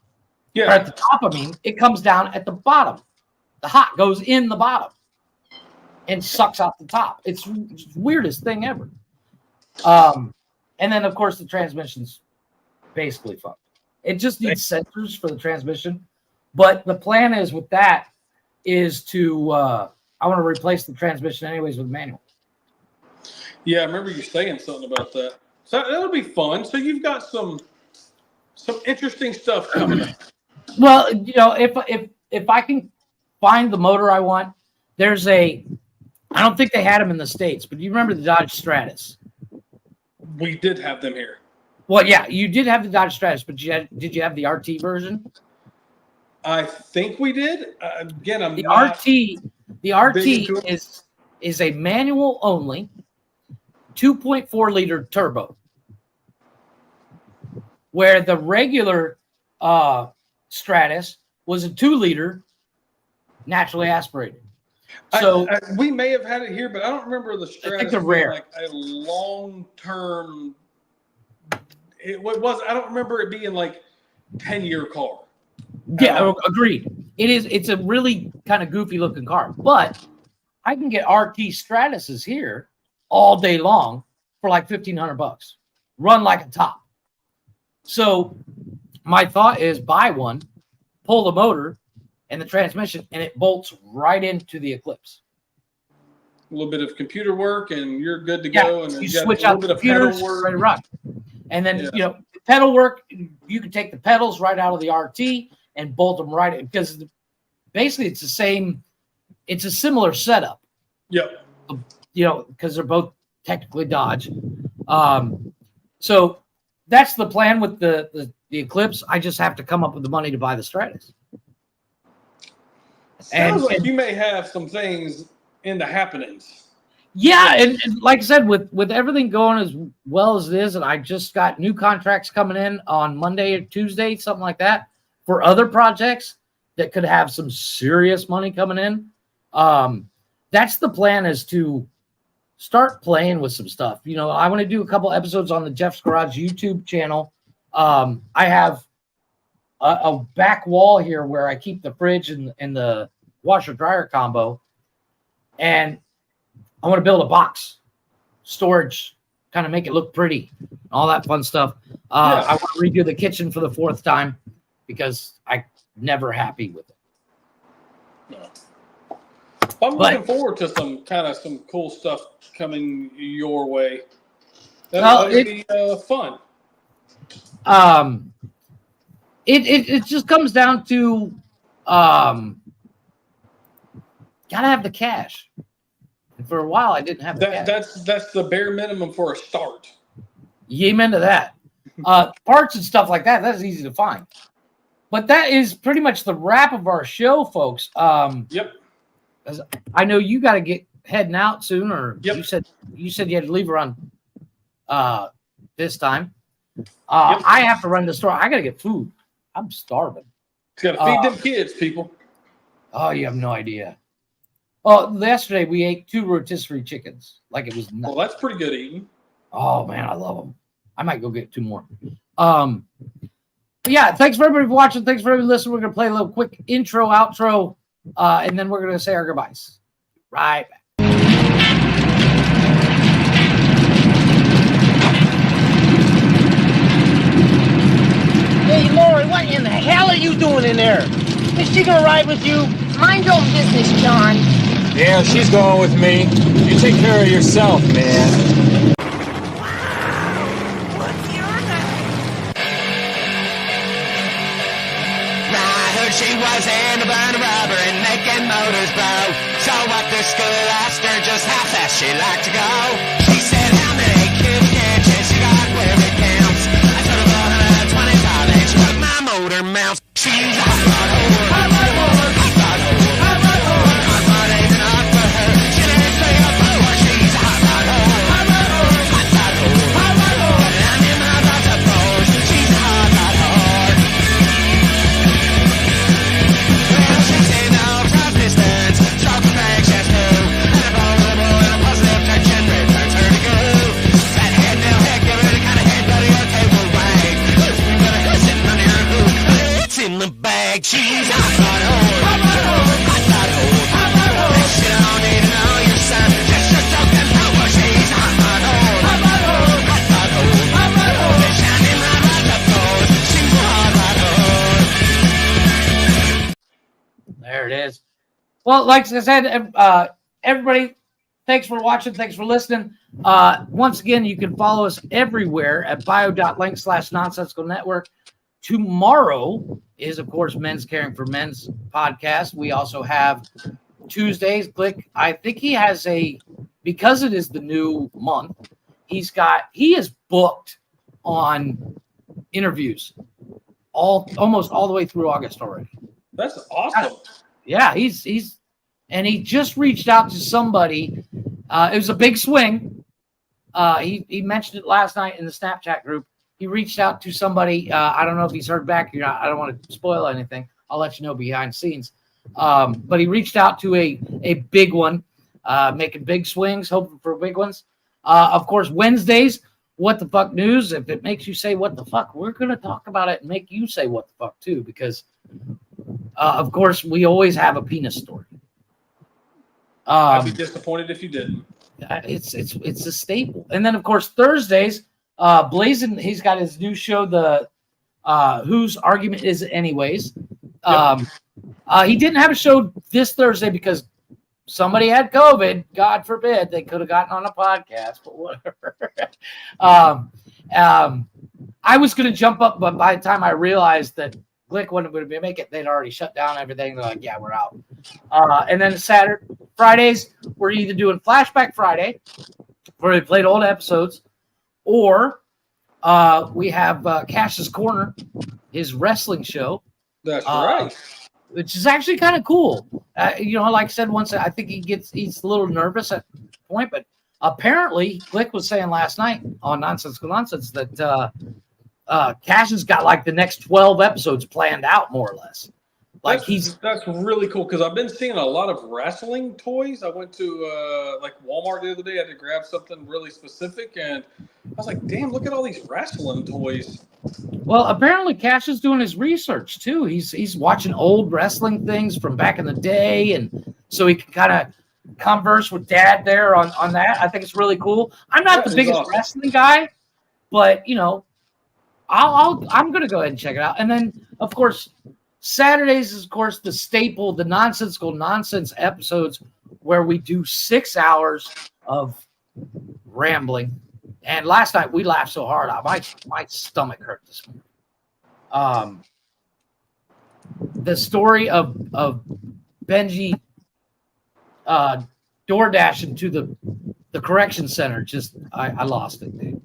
or at the top, it comes down at the bottom. The hot goes in the bottom and sucks out the top. It's the weirdest thing ever. And then, of course, the transmission's basically fucked. It just needs sensors for the transmission. But the plan is with that is to I want to replace the transmission anyways with manual. Yeah, I remember you saying something about that. So that'll be fun. So you've got some interesting stuff coming up. Well, if I can find the motor I want, I don't think they had them in the States, but you remember the Dodge Stratus? We did have them here. Well, yeah, you did have the Dodge Stratus, but did you have the RT version? I think we did. Again, I'm the not The RT is a manual only 2.4 liter turbo, where the regular Stratus was a 2 liter naturally aspirated. So we may have had it here, but I don't remember the Stratus. I think they're rare. Like a long term. It was. I don't remember it being like 10-year car. Yeah, agreed. It's a really kind of goofy looking car, but I can get RT Stratuses here all day long for like $1,500. Run like a top. So my thought is buy one, pull the motor and the transmission, and it bolts right into the Eclipse. A little bit of computer work, and you're good to go. And you switch out the computers, ready to rock. And then the pedal work, you can take the pedals right out of the RT and bolt them right in, because basically it's the same. It's a similar setup. Yep. Because they're both technically Dodge. So that's the plan with the Eclipse. I just have to come up with the money to buy the Stratus. Sounds like you may have some things in the happenings. Yeah, and like I said, with everything going as well as it is, and I just got new contracts coming in on Monday or Tuesday, something like that, for other projects that could have some serious money coming in. That's the plan, is to start playing with some stuff. I want to do a couple episodes on the Jeff's Garage YouTube channel. I have a back wall here where I keep the fridge and the washer dryer combo, and I want to build a box storage, kind of make it look pretty, all that fun stuff. I want to redo the kitchen for the 4th time because I'm never happy with it. No. I'm looking forward to some cool stuff coming your way. That'll be fun. It just comes down to gotta have the cash. And for a while, I didn't have the cash. That's the bare minimum for a start. Amen to that. Parts and stuff like that, that's easy to find. But that is pretty much the wrap of our show, folks. Yep. I know you got to get heading out soon, or yep. you said you had to leave around this time. I have to run to the store. I got to get food. I'm starving. Got to feed them kids, people. Oh, you have no idea. Oh, yesterday we ate 2 rotisserie chickens. Like it was nothing. Well, that's pretty good eating. Oh man, I love them. I might go get 2 more. But yeah, thanks for everybody for watching. Thanks for everybody listening. We're gonna play a little quick intro, outro, and then we're gonna say our goodbyes. Right back. Hey, Lori, what in the hell are you doing in there? Is she gonna ride with you? Mind your own business, John. Yeah, she's going with me. You take care of yourself, man. She was in a burn rubber and making motors blow. So what the school asked her just how fast she liked to go. She said, how many cubic inches you got where it counts? I told her 125 inch, but my motor mounts. She's a hot rod whore. Hot rod whore. Hot rod whore. Hot rod whore. Hot rod ain't enough for her. She didn't say a whore. She's a hot rod whore. Hot rod whore. Hot rod whore. Hot rod whore. And I'm in my rod to pose. She's a hot rod whore. In the bag, she's hot rod whore. Hot rod whore. Hot rod whore. Hot rod whore. She don't need to know your son. Just your token power. She's hot rod whore. Hot rod whore. Hot rod whore. Hot rod whore. Shining my rod up goes. She's a hot rod whore. There it is. Well, like I said, everybody, thanks for watching. Thanks for listening. Once again, you can follow us everywhere at bio.link/nonsensical network. Tomorrow is, of course, Men's Caring for Men's podcast. We also have Tuesdays. I think he has because it is the new month, he is booked on interviews almost all the way through August already. That's awesome. Yeah, and he just reached out to somebody. It was a big swing. He mentioned it last night in the Snapchat group. He reached out to somebody. I don't know if he's heard back or not. I don't want to spoil anything. I'll let you know behind the scenes. But he reached out to a big one, making big swings, hoping for big ones. Of course, Wednesdays, What the Fuck News. If it makes you say what the fuck, we're going to talk about it and make you say what the fuck too, because of course, we always have a penis story. I'd be disappointed if you didn't. It's a staple. And then, of course, Thursdays, Blazin', he's got his new show, the Whose Argument Is It Anyways? He didn't have a show this Thursday because somebody had COVID. God forbid. They could have gotten on a podcast, but whatever. I was going to jump up, but by the time I realized that Glick wasn't going to make it, they'd already shut down everything. They're like, yeah, we're out. And then Fridays, we're either doing Flashback Friday, where we played old episodes, or we have Cash's Corner, his wrestling show. That's right. Which is actually kind of cool. Like I said, once I think he's a little nervous at the point, but apparently Glick was saying last night on Nonsensical Nonsense that Cash has got like the next 12 episodes planned out, more or less. Like that's really cool because I've been seeing a lot of wrestling toys. I went to like Walmart the other day. I had to grab something really specific, and I was like, "Damn, look at all these wrestling toys." Well, apparently Cash is doing his research too. He's watching old wrestling things from back in the day, and so he can kind of converse with Dad there on that. I think it's really cool. I'm not the biggest wrestling guy, but I'm gonna go ahead and check it out. And then, of course, Saturdays is, of course, the staple, the Nonsensical Nonsense episodes where we do 6 hours of rambling. And last night we laughed so hard, my stomach hurt this morning. The story of Benji door dashing to the correction center, just I lost it, dude.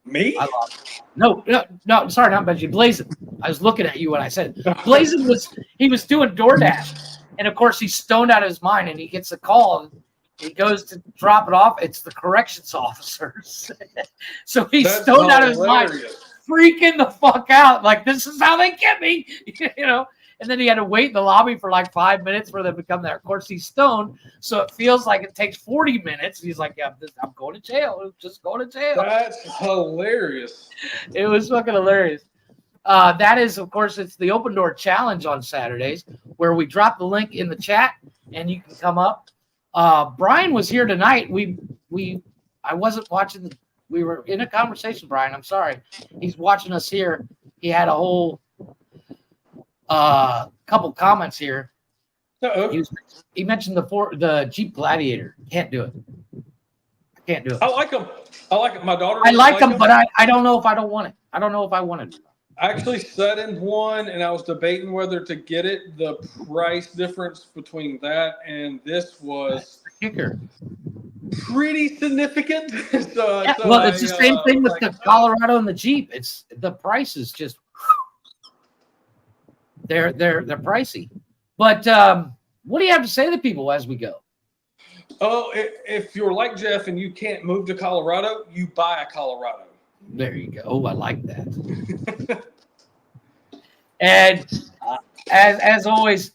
Me? I lost it. No, sorry, not Benji. Blazin'. I was looking at you when I said Blazin' was doing DoorDash, and of course he's stoned out of his mind, and he gets a call. And he goes to drop it off. It's the corrections officers. So he's stoned out of his mind, freaking the fuck out. Like, this is how they get me, And then he had to wait in the lobby for like 5 minutes for them to come there. Of course, he's stoned, so it feels like it takes 40 minutes. He's like, yeah, I'm going to jail. I'm just going to jail. That's hilarious. It was fucking hilarious. That is, of course, it's the Open Door Challenge on Saturdays, where we drop the link in the chat, and you can come up. Brian was here tonight. I wasn't watching. We were in a conversation, Brian. I'm sorry. He's watching us here. He had a whole couple comments here. He mentioned the Jeep Gladiator. Can't do it. I can't do it. I like them. My daughter. I like them, but I don't know if I don't want it. I don't know if I want it. I actually sat in one, and I was debating whether to get it. The price difference between that and this was kicker. Pretty significant. It's the same thing with the Colorado and the Jeep. It's the price is just they're pricey. But what do you have to say to people as we go? Oh, if you're like Jeff and you can't move to Colorado, you buy a Colorado. There you go. Oh, I like that. And as always,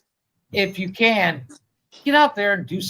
if you can, get out there and do something.